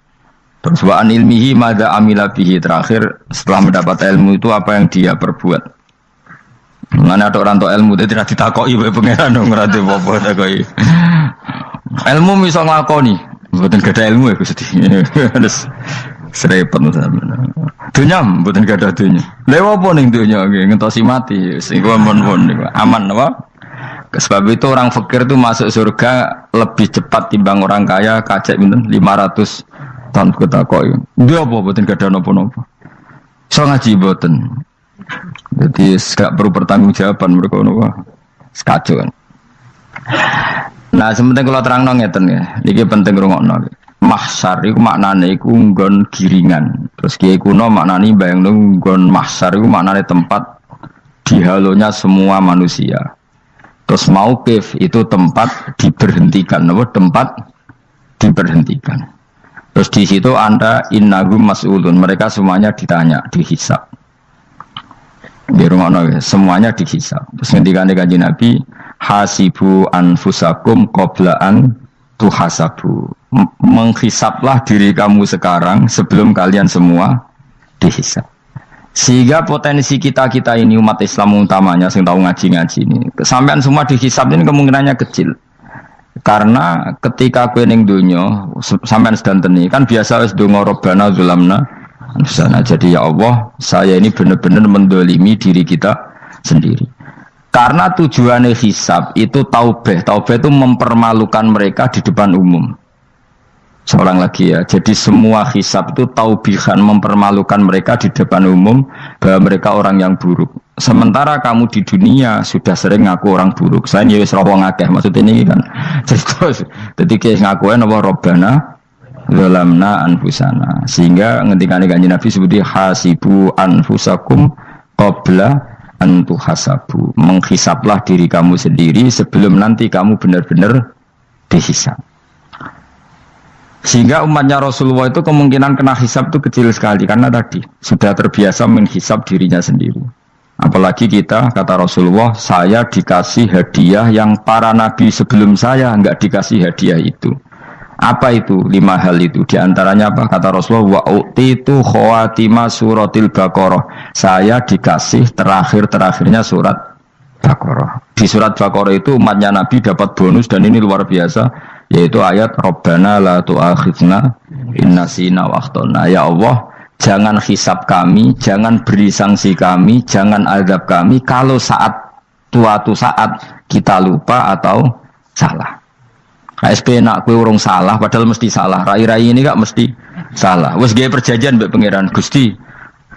Terus wa an ilmihi madza amila bihi, terakhir setelah mendapat ilmu itu apa yang dia perbuat. Mana ada orang tua ilmu itu tidak ditakoki oleh pangeran dong ngerti apa takoki. Ilmu bisa nglakoni, mboten gadah ilmu ya Gusti. Terus serepet sampeyan. Dunya mboten gadah dunya. Lha apa ning dunya nggih ngentosi mati sing mon-mon niku aman apa? Sebab itu orang fakir itu masuk surga lebih cepat timbang orang kaya kacek pinten 500 tahun ketakoki. Dia apa mboten gadah napa-napa. So ngaji mboten. Jadi gak perlu pertanggungjawaban mereka nopo sekacauan. Nah, sementing kalau terang ngeten ya, ini penting rungokno. Mahsyar iku maknane iku nggon giringan. Terus kiai kuno maknane bayangno nggon mahsyar iku maknane tempat dihalonya semua manusia. Terus mauqif itu tempat diberhentikan, nopo tempat diberhentikan. Terus di situ Anda innahum mas'ulun, mereka semuanya ditanya, dihisab. Di rumah Nabi semuanya dihisab. Terus ngendikane Kanjeng Nabi hasibu anfusakum qablaan tuhasabu. Menghisablah diri kamu sekarang sebelum kalian semua dihisab. Sehingga potensi kita ini umat Islam utamanya sing tahu ngaji-ngaji ini, sampean semua dihisab ini kemungkinannya kecil. Karena ketika kowe ning donya sampean sedanteni kan biasa wis donga Rabbana zulamna sana. Jadi ya Allah, saya ini benar-benar mendolimi diri kita sendiri. Karena tujuannya hisab itu taubah. Taubah itu mempermalukan mereka di depan umum. Seorang lagi ya. Jadi semua hisab itu taubihan, mempermalukan mereka di depan umum bahwa mereka orang yang buruk. Sementara kamu di dunia sudah sering ngaku orang buruk. Saya ini wis rawang akeh maksud ini kan. Jadi ngakuin apa Rabbana zalamna anfusana, sehingga ngendikane Kanjeng Nabi sebuti hasibu anfusakum qabla an tuhasabu. Menghisablah diri kamu sendiri sebelum nanti kamu benar-benar dihisab. Sehingga umatnya Rasulullah itu kemungkinan kena hisab itu kecil sekali karena tadi sudah terbiasa menghisab dirinya sendiri. Apalagi kita, kata Rasulullah, saya dikasih hadiah yang para nabi sebelum saya enggak dikasih hadiah itu. Apa itu? 5 hal itu. Di antaranya apa? Kata Rasulullah, wa utitu khawatima suratil Baqarah. Saya dikasih terakhirnya surat Baqarah. Di surat Baqarah itu umatnya Nabi dapat bonus dan ini luar biasa, yaitu ayat Rabbana la tu'akhidna in nasina wa akhtana. Ya Allah, jangan hisab kami, jangan beri sanksi kami, jangan azab kami kalau suatu saat kita lupa atau salah. KSP nak kue urung salah, padahal mesti salah. Rai-rai ini gak mesti salah. Wes gaya perjanjian mbek pangeran Gusti.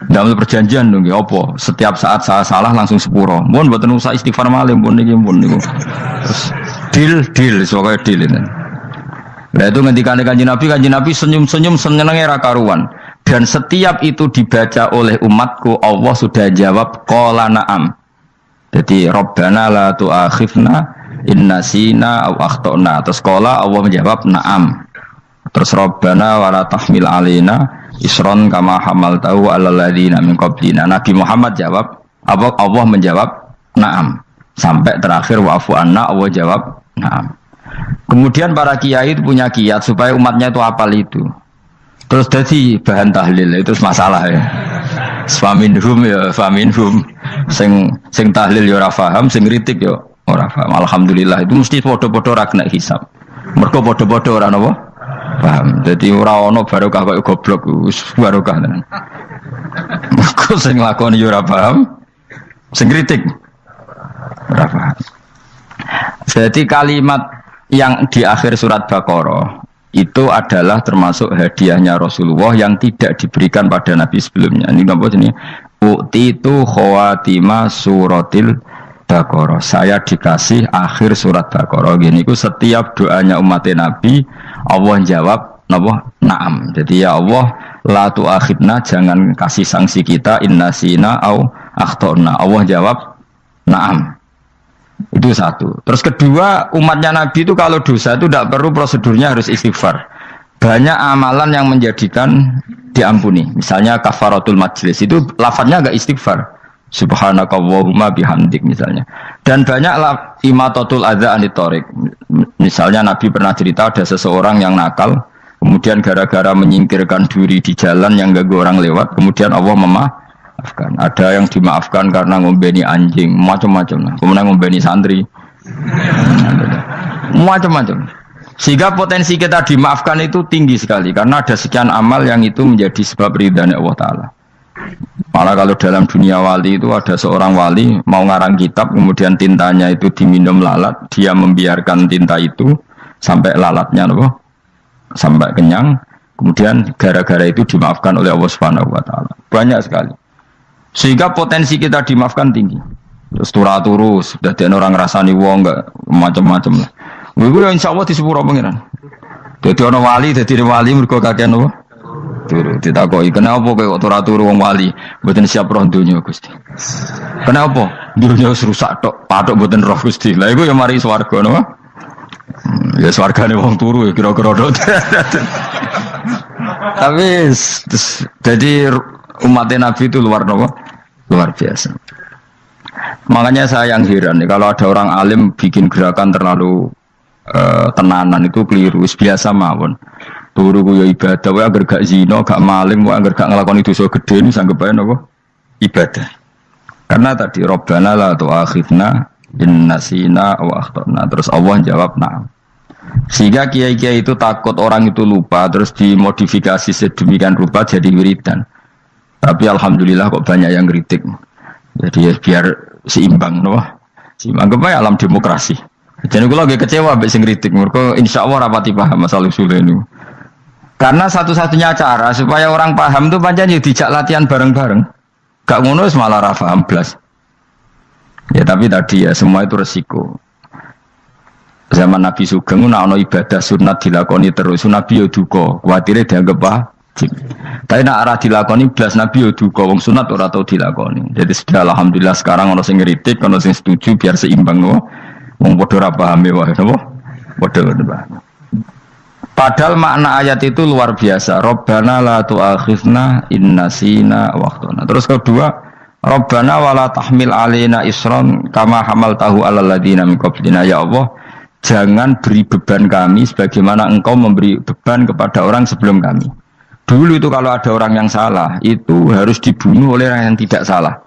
Dalam perjanjian dong, apa? Setiap saat saya salah langsung sepuro. Mohon buatan usah istighfar malam, mohon niku. Terus deal, soalnya deal ini. Nah itu ngendikan Kanjeng Nabi senyum-senyum senengnya ra karuan. Dan setiap itu dibaca oleh umatku, Allah sudah jawab qala na'am. Jadi Rabbana la tu'akhifna inna sina aw akhtana. Terus qala Allah menjawab na'am. Terus Rabbana wa la tahmil alaina isron kama hamaltahu 'alal ladzina min qablina. Nabi Muhammad jawab, Allah menjawab na'am. Sampai terakhir wa'fu anna, Allah jawab na'am. Kemudian para kiai itu punya kiat supaya umatnya itu hafal itu. Terus jadi bahan tahlil itu masalah ya. Faminhum ya faminhum. Sing tahlil ya ora paham, sing kritik ya ora paham. Alhamdulillah itu mesti padha-padha ora kena hisab. Mergo padha-padha ora napa? Paham. Jadi ora ono barokah kok goblok wis barokah tenan. Mergo sing lakoni ya ora paham, sing kritik ora paham. Jadi kalimat yang di akhir surat Baqarah itu adalah termasuk hadiahnya Rasulullah yang tidak diberikan pada Nabi sebelumnya. Ini apa jenis? U'titu khawatima suratil Baqarah. Saya dikasih akhir surat Baqarah. Gini, ku setiap doanya umat Nabi, Allah jawab, napa? Naam. Jadi ya Allah, la tu'akhidna, jangan kasih sanksi kita, innasina au akhtona. Allah jawab, naam. Itu satu. Terus kedua, umatnya Nabi itu kalau dosa itu tidak perlu prosedurnya harus istighfar. Banyak amalan yang menjadikan diampuni. Misalnya kafaratul majlis itu lafadznya agak istighfar. Subhanakallahumma bihamdik misalnya. Dan banyak imatatul adza anit thoriq. Misalnya Nabi pernah cerita ada seseorang yang nakal, kemudian gara-gara menyingkirkan duri di jalan yang ganggu orang lewat, kemudian Allah memaafkan. Ada yang dimaafkan karena ngombeni anjing, macam-macam. Kemudian ngombeni santri, macam-macam. Sehingga potensi kita dimaafkan itu tinggi sekali karena ada sekian amal yang itu menjadi sebab ridhanya Allah Ta'ala. Malah kalau dalam dunia wali itu ada seorang wali mau ngarang kitab, kemudian tintanya itu diminum lalat, dia membiarkan tinta itu sampai lalatnya sampai kenyang, kemudian gara-gara itu dimaafkan oleh Allah Subhanahu Wa Ta'ala. Banyak sekali. Sehingga potensi kita dimaafkan tinggi. Terus turu sudah ada orang rasani wong enggak macam-macam lah. Iku ya insyaallah di sepuro pengiran. Dadi ana wali, dadi wali mergo kakean apa? Turu. Ditakoki, "Kenapa kowe kok turu wong wali? Mboten siap roh donya, Gusti." "Kenapa?" "Donya wis rusak tok, patok mboten roh, Gusti." Lah iku ya mari swarga napa? Ya swargane wong turu ya kira-kira tok. Tapi jadi umat Nabi itu luar biasa. Makanya saya yang heran nih, kalau ada orang alim bikin gerakan terlalu tenanan itu keliru. Biasa mawon. Turu ku ya ibadah, wae agar gak zina, gak maling, wae agar gak nglakoni dosa gedhe ini sanggep ae napa? Ibadah. Karena tadi Rabbana la tu'akhidna in nasina wa akhtana. Terus Allah jawab na'am. Sehingga kiai-kiai itu takut orang itu lupa, terus dimodifikasi sedemikian rupa jadi wiridan. Tapi alhamdulillah kok banyak yang kritik. Jadi ya biar seimbang, no? Seimbang kepaya alam demokrasi. Jadi aku lagi kecewa abis sing kritik. Mereka insya Allah rapati paham masalah usul ini. Karena satu-satunya cara supaya orang paham itu pancen ya dijak latihan bareng-bareng. Gak ngono malah ra paham blas. Ya tapi tadi ya semua itu resiko. Zaman Nabi Sugeng ana ibadah sunat dilakoni terus, Nabi yo duka, kuwatire dianggap wajib. Tapi nek ora dilakoni blas Nabi yo duka, wong sunat ora tau dilakoni. Jadi sudah alhamdulillah sekarang ana sing ngritik, ana sing setuju biar seimbang no. Wong padha ora pahame wae napa? Padha paham. Padahal makna ayat itu luar biasa. Rabbana la tu'akhizna in nasina wa akhtana. Terus kedua, Rabbana wala tahmil alaina isran kama hamaltahu alal ladzina min qablina. Ya Allah, jangan beri beban kami sebagaimana Engkau memberi beban kepada orang sebelum kami. Dulu itu kalau ada orang yang salah, itu harus dibunuh oleh orang yang tidak salah.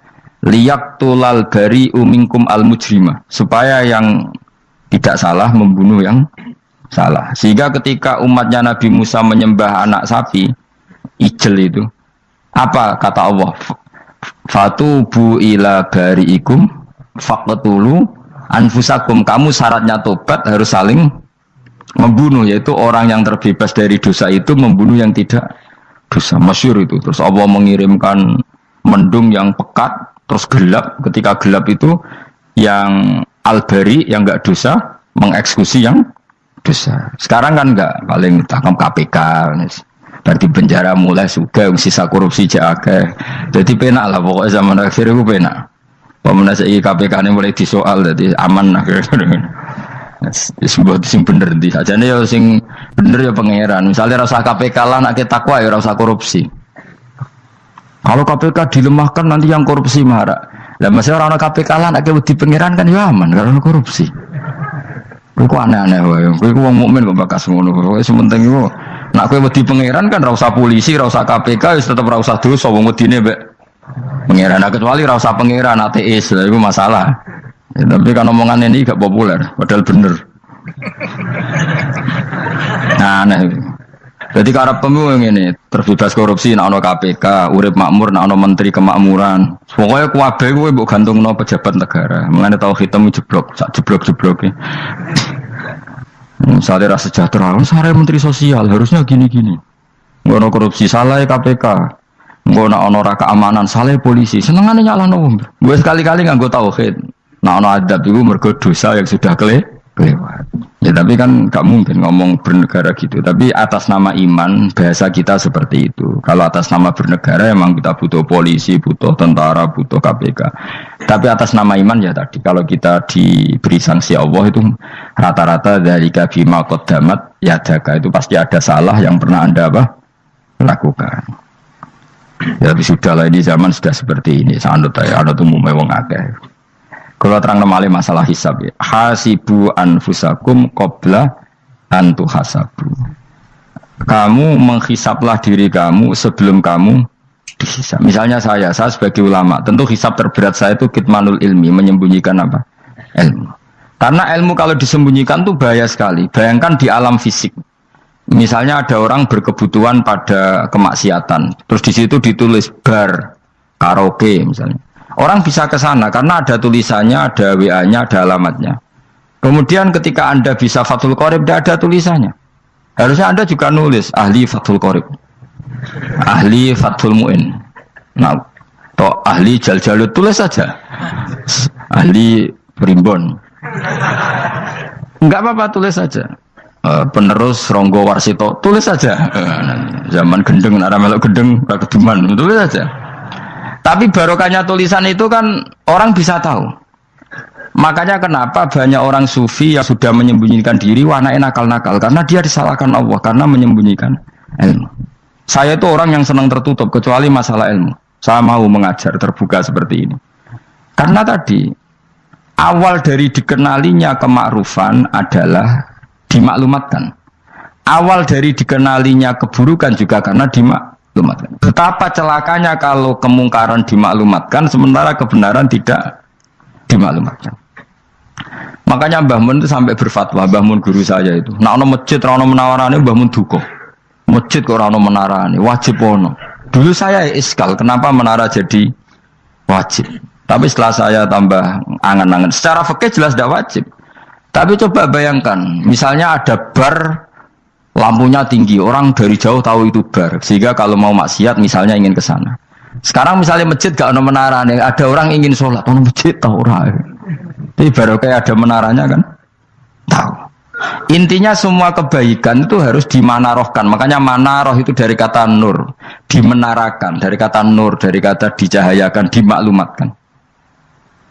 Liyaqtulal bari'u minkum al mujrimah. Supaya yang tidak salah membunuh yang salah. Sehingga ketika umatnya Nabi Musa menyembah anak sapi ijel itu, apa kata Allah? Fatubu ila bari'ikum faqtulu anfusakum. Kamu syaratnya tobat harus saling membunuh, yaitu orang yang terbebas dari dosa itu membunuh yang tidak dosa. Masyhur itu. Terus Allah mengirimkan mendung yang pekat, terus gelap. Ketika gelap itu yang al-bari yang enggak dosa mengeksekusi yang dosa. Sekarang kan enggak, paling tangkap KPK, berarti penjara mulai suka, sisa korupsi jaga. Jadi penak lah pokoknya zaman akhir itu penak. Pemenang saya KPK ini mulai disoal, jadi aman lah. Sebuah sing bener di aja nih, sing bener ya pangeran. Misalnya rasa KPK lah, nak kita takwa ya rasa korupsi. Kalau KPK dilemahkan nanti yang korupsi marah. Lah masih orang KPK lah, nak kita di pangeran kan ya aman karena korupsi. Kowe aneh-aneh wae. Kowe wong mukmin kok bakas ngono. Wis penting iku nek kowe wedi pangeran kan ra usah polisi, ra usah KPK, wis tetep ra usah dosa wong wedine mbek pangeran. Kecuali ra usah pangeran ateis, lha iku masalah. Ya, tapi kan omongan ini gak populer, padahal bener. Nah, aneh. Jadi karepmu ngene, terbebas korupsi nek ana KPK, urip makmur nek ana menteri kemakmuran. Pokoke kabeh kowe mbok gantungno pejabat negara. Mengane tau hitemu jeblok, sak jeblok-jebloke. Misalnya rasa sejahtera, saya menteri sosial harusnya gini-gini. Ngono korupsi salah KPK. Ngono ana ora keamanan salah polisi. Senengane nyalahno wong. Gue sekali-kali nganggo tauhid. Nek ana adab iku mergo dosa yang sudah kelewat. Ya tapi kan gak mungkin ngomong bernegara gitu. Tapi atas nama iman bahasa kita seperti itu. Kalau atas nama bernegara emang kita butuh polisi, butuh tentara, butuh KPK. Tapi atas nama iman ya tadi kalau kita diberi sanksi Allah itu rata-rata dari bima qaddamat yadaka itu pasti ada salah yang pernah Anda lakukan. Ya tapi sudahlah ini zaman sudah seperti ini. Sanut ya ana umumnya wong akeh. Kalau terang malih masalah hisab ya. Hasibu anfusakum qabla an tuhasabu. Kamu menghisablah diri kamu sebelum kamu dihisab. Misalnya saya sebagai ulama, tentu hisab terberat saya itu kitmanul ilmi, menyembunyikan apa? Ilmu. Karena ilmu kalau disembunyikan tuh bahaya sekali. Bayangkan di alam fisik. Misalnya ada orang berkebutuhan pada kemaksiatan, terus di situ ditulis bar, karaoke misalnya. Orang bisa ke sana karena ada tulisannya, ada WA-nya, ada alamatnya. Kemudian ketika Anda bisa Fathul Qorib, tidak ada tulisannya. Harusnya Anda juga nulis ahli Fathul Qorib, ahli Fathul Mu'in. Nah, atau ahli Jaljalut, tulis saja. Ahli Primbon. Enggak apa-apa, tulis saja. Penerus Ronggo Warsito, tulis saja. Zaman gendeng, nara melok gendeng, keduman, tulis saja. Tapi barokahnya tulisan itu kan orang bisa tahu. Makanya kenapa banyak orang sufi yang sudah menyembunyikan diri warnanya nakal-nakal karena dia disalahkan Allah karena menyembunyikan ilmu. Saya itu orang yang senang tertutup kecuali masalah ilmu. Saya mau mengajar terbuka seperti ini. Karena tadi awal dari dikenalinya kemakrufan adalah dimaklumatkan. Awal dari dikenalinya keburukan juga karena dimaklumatkan. Betapa celakanya kalau kemungkaran dimaklumatkan sementara kebenaran tidak dimaklumatkan. Makanya Mbah Mun itu sampai berfatwa, Mbah Mun guru saya itu. Nah, ono masjid ra ono menawarane Mbah Mun duka. Masjid kok ora ono menarane, wajib ono. Dulu saya iskal, kenapa menara jadi wajib? Tapi setelah saya tambah angan-angan, secara fikih jelas tidak wajib. Tapi coba bayangkan, misalnya ada bar lampunya tinggi, orang dari jauh tahu itu bar, sehingga kalau mau maksiat misalnya ingin ke sana. Sekarang misalnya masjid gak ada menara nih, ada orang ingin sholat, orang masjid tahu orang. Tapi baru kayak ada menaranya kan, tahu. Intinya semua kebaikan itu harus dimanarohkan. Makanya manaroh itu dari kata nur, dimenarakan, dari kata nur, dari kata dicahayakan, dimaklumatkan.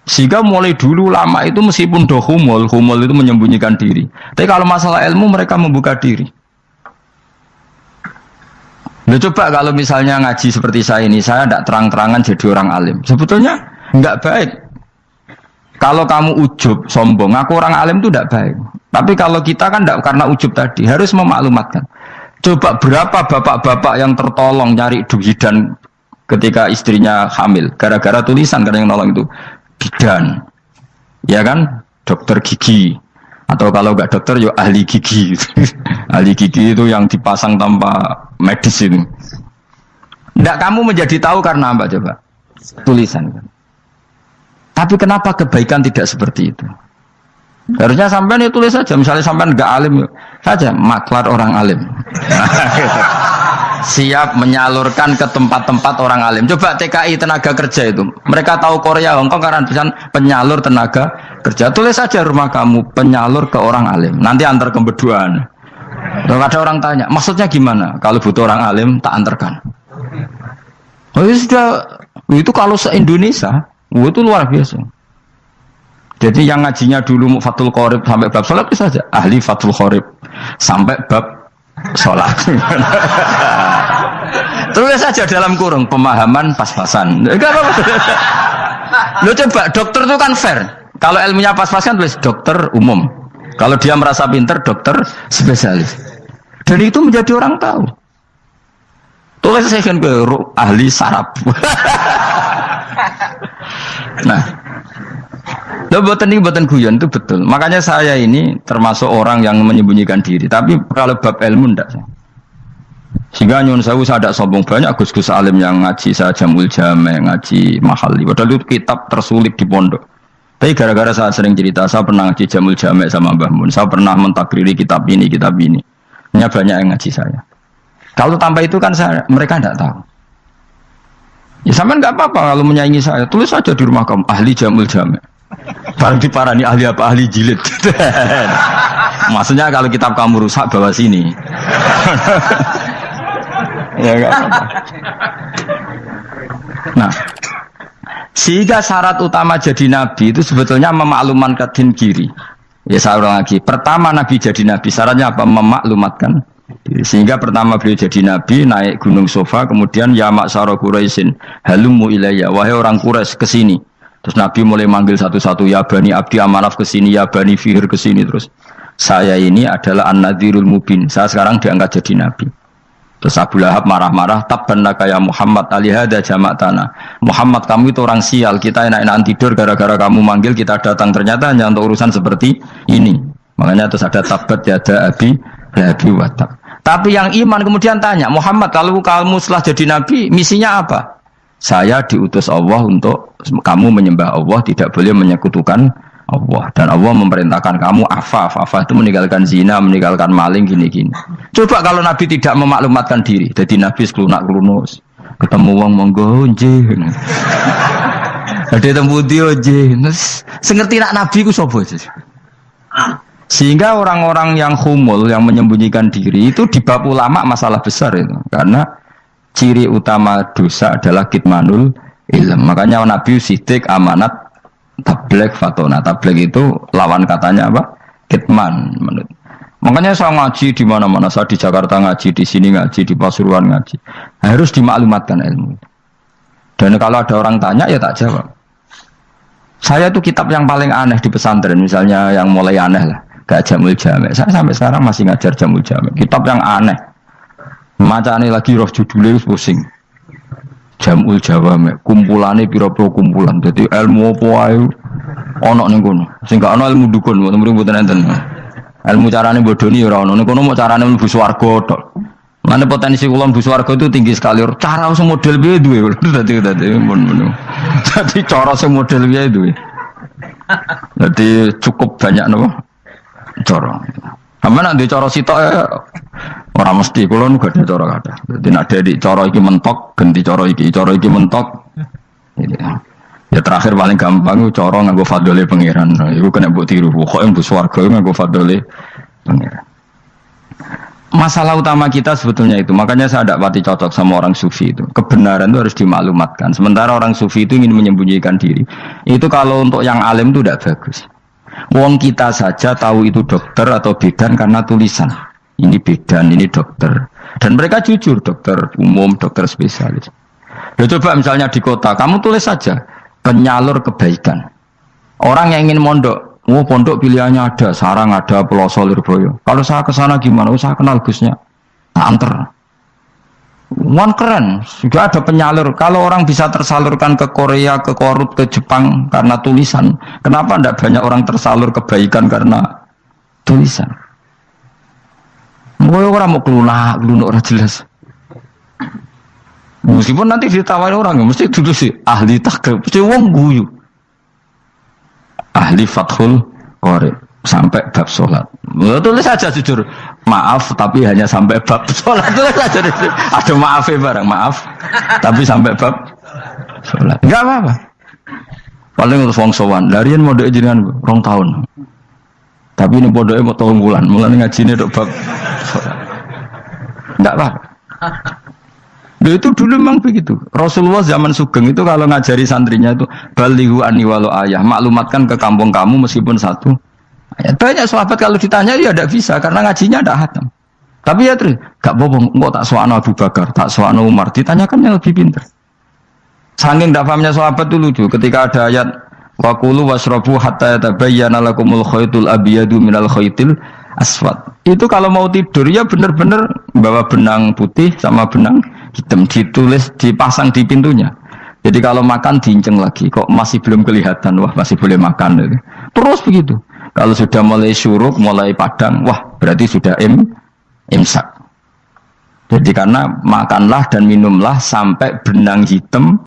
Sehingga mulai dulu lama itu meskipun humul itu menyembunyikan diri. Tapi kalau masalah ilmu mereka membuka diri. Nah, coba kalau misalnya ngaji seperti saya ini, saya tidak terang-terangan jadi orang alim. Sebetulnya enggak baik. Kalau kamu ujub, sombong, aku orang alim itu tidak baik. Tapi kalau kita kan tidak karena ujub tadi, harus memaklumatkan. Coba berapa bapak-bapak yang tertolong nyari bidan ketika istrinya hamil, gara-gara tulisan karena yang nolong itu bidan, ya kan, dokter gigi. Atau kalau enggak dokter, yo ahli gigi. Ahli gigi itu yang dipasang tanpa medis ini. Enggak kamu menjadi tahu karena apa coba? Tulisan. Tapi kenapa kebaikan tidak seperti itu? Harusnya sampean ya tulis saja. Misalnya sampean enggak alim saja, maklar orang alim. Siap menyalurkan ke tempat-tempat orang alim. Coba TKI tenaga kerja itu. Mereka tahu Korea, Hongkong karena tulisan penyalur tenaga kerja. Tulis saja rumah kamu penyalur ke orang alim. Nanti antar kembeduan. Kalau ada orang tanya, maksudnya gimana? Kalau butuh orang alim tak antarkan. Oh itu sudah, itu kalau se-Indonesia, itu luar biasa. Jadi yang ngajinya dulu Fathul Qorib sampai bab sholat saja, ahli Fathul Qorib sampai bab sholat. Tulis saja dalam kurung pemahaman pas-pasan. Enggak apa-apa. Lo coba dokter itu kan fair. Kalau ilmunya pas-pasan tulis dokter umum. Kalau dia merasa pinter, dokter spesialis. Dan itu menjadi orang tahu. Tulis saya kan ke ahli saraf. Nah, buatan guyon itu betul. Makanya saya ini termasuk orang yang menyembunyikan diri. Tapi kalau bab ilmu enggak. Sehingga nyun saya ada sombong banyak gus-gus alim yang ngaji saya Jamul Jame, ngaji Mahali. Padahal itu kitab tersulit di pondok. Tapi gara-gara saya sering cerita, saya pernah ngaji Jamul Jame sama Mbah Mun. Saya pernah mentakriri kitab ini. Hanya banyak yang ngaji saya. Kalau tanpa itu kan mereka tidak tahu. Ya sama nggak apa-apa kalau menyaingi saya. Tulis saja di rumah kamu ahli Jamul Jame. Barang diparani ahli apa? Ahli jilid. Maksudnya kalau kitab kamu rusak bawa sini. Ya nggak apa-apa. Nah, sehingga syarat utama jadi nabi itu sebetulnya memaklumatkan din kiri. Ya saya ulang lagi. Pertama nabi jadi nabi syaratnya apa? Memaklumatkan. Sehingga pertama beliau jadi nabi naik gunung Sofa, kemudian ya maksara Quraisyin halumu ilayya, wahai orang Quraisy kesini. Terus nabi mulai manggil satu-satu, ya bani Abdi Amanaf kesini, ya bani Fihr kesini. Terus saya ini adalah an-nadhirul mubin, saya sekarang diangkat jadi nabi. Terus Abu Lahab marah-marah, tabban laka ya Muhammad alihada jama'tana. Muhammad kamu itu orang sial, kita enak-enakan tidur gara-gara kamu manggil kita datang, ternyata hanya untuk urusan seperti ini. Makanya terus ada tabat yada abi labi watab. Tapi yang iman kemudian tanya, Muhammad kalau kamu setelah jadi nabi misinya apa? Saya diutus Allah untuk kamu menyembah Allah, tidak boleh menyekutukan Allah. Dan Allah memerintahkan kamu afaf itu meninggalkan zina, meninggalkan maling, gini-gini. Coba kalau nabi tidak memaklumatkan diri, jadi nabi seklunak-klunus, ketemu wong monggo nggih. Ada tembu dia nggih. Sengerti nak nabi ku sapa sih? Sehingga orang-orang yang humul, yang menyembunyikan diri itu di bab ulama masalah besar itu. Karena ciri utama dosa adalah kitmanul ilm. Makanya Nabi sidik amanat tabligh fatona. Tabligh itu lawan katanya apa? Kitman. Makanya saya ngaji di mana-mana. Saya di Jakarta ngaji, di sini ngaji, di Pasuruan ngaji. Harus dimaklumatkan ilmu. Dan kalau ada orang tanya ya tak jawab. Saya itu kitab yang paling aneh di pesantren, misalnya yang mulai aneh lah. Gak Jamul Jame. Saya sampai sekarang masih ngajar Jamul Jame. Kitab yang aneh. Macane lagi roh judulnya pusing. Jamul Jawame. Kumpulannya pira-pira kumpulan. Jadi ilmu apa ae ana ning kono. Sing gak ana ilmu dukun, mboten enten. Ilmu carane bodoni ora ana. Ning kono mau carane mlebu swarga tok. Mana potensi kula mlebu swarga itu tinggi sekali. Cara sing model piye duwe. Dadi mun. Dadi cara sing model piye duwe. Jadi cukup banyak napa? Coro. Sampe nek ndek cara sitok ora mesti kula nu gak ada cara kathah. Dadi nek di cara iki mentok, ganti cara iki mentok. Ya terakhir paling gampang cara nganggo fadhole pangeran. Iku kena mbok tiru. Pokoke mbok swarga nganggo fadhole pangeran. Masalah utama kita sebetulnya itu. Makanya saya tidak pati cocok sama orang sufi itu. Kebenaran itu harus dimaklumatkan. Sementara orang sufi itu ingin menyembunyikan diri. Itu kalau untuk yang alim itu tidak bagus. Wong kita saja tahu itu dokter atau bidan karena tulisan. Ini bidan, ini dokter. Dan mereka jujur, dokter umum, dokter spesialis. Ya coba misalnya di kota, kamu tulis saja penyalur kebaikan. Orang yang ingin mondok, pondok pilihannya ada, Sarang ada, Peloso, Lirboyo. Kalau saya ke sana gimana? Saya kenal Gusnya. Anter. Wan keren, juga ada penyalur. Kalau orang bisa tersalurkan ke Korea, ke Korut, ke Jepang karena tulisan, kenapa tidak banyak orang tersalur kebaikan karena tulisan? Orang mau kelunak orang jelas. Meskipun nanti ditawari orang, mesti dulu sih ahli takrib, mesti wong guyu, ahli fathul qorib sampai bab sholat. Tulis saja jujur, maaf tapi hanya sampai bab sholat. Tulis saja, ada maafnya barang, maaf tapi sampai bab sholat. Enggak apa-apa. Paling untuk wong sowan, larian mau doa jenengan 2 tahun. Tapi ini bodohnya mau 3 bulan, mulai ngaji ini untuk bab sholat. Enggak apa-apa. Nah, itu dulu memang begitu. Rasulullah zaman Sugeng itu kalau ngajari santrinya itu balighu anni walau ayah, maklumatkan ke kampung kamu meskipun 1 ayat. Banyak sahabat kalau ditanya ya tidak bisa karena ngajinya tidak hatam. Tapi ya terus gak bohong, engkau tak soal Abu Bakar, tak soal Umar, ditanyakan yang lebih pintar. Saking tidak pahamnya sahabat itu lucu. Ketika ada ayat Wa kulu washrabu hatta yatabayyana lakumul khaytul abyadu minal khaytil aswad. Itu kalau mau tidur ya benar-benar bawa benang putih sama benang hitam, ditulis dipasang di pintunya. Jadi kalau makan diinceng lagi, kok masih belum kelihatan, wah masih boleh makan. Terus begitu. Kalau sudah mulai syuruk, mulai padang, wah berarti sudah imsak. Jadi karena makanlah dan minumlah sampai benang hitam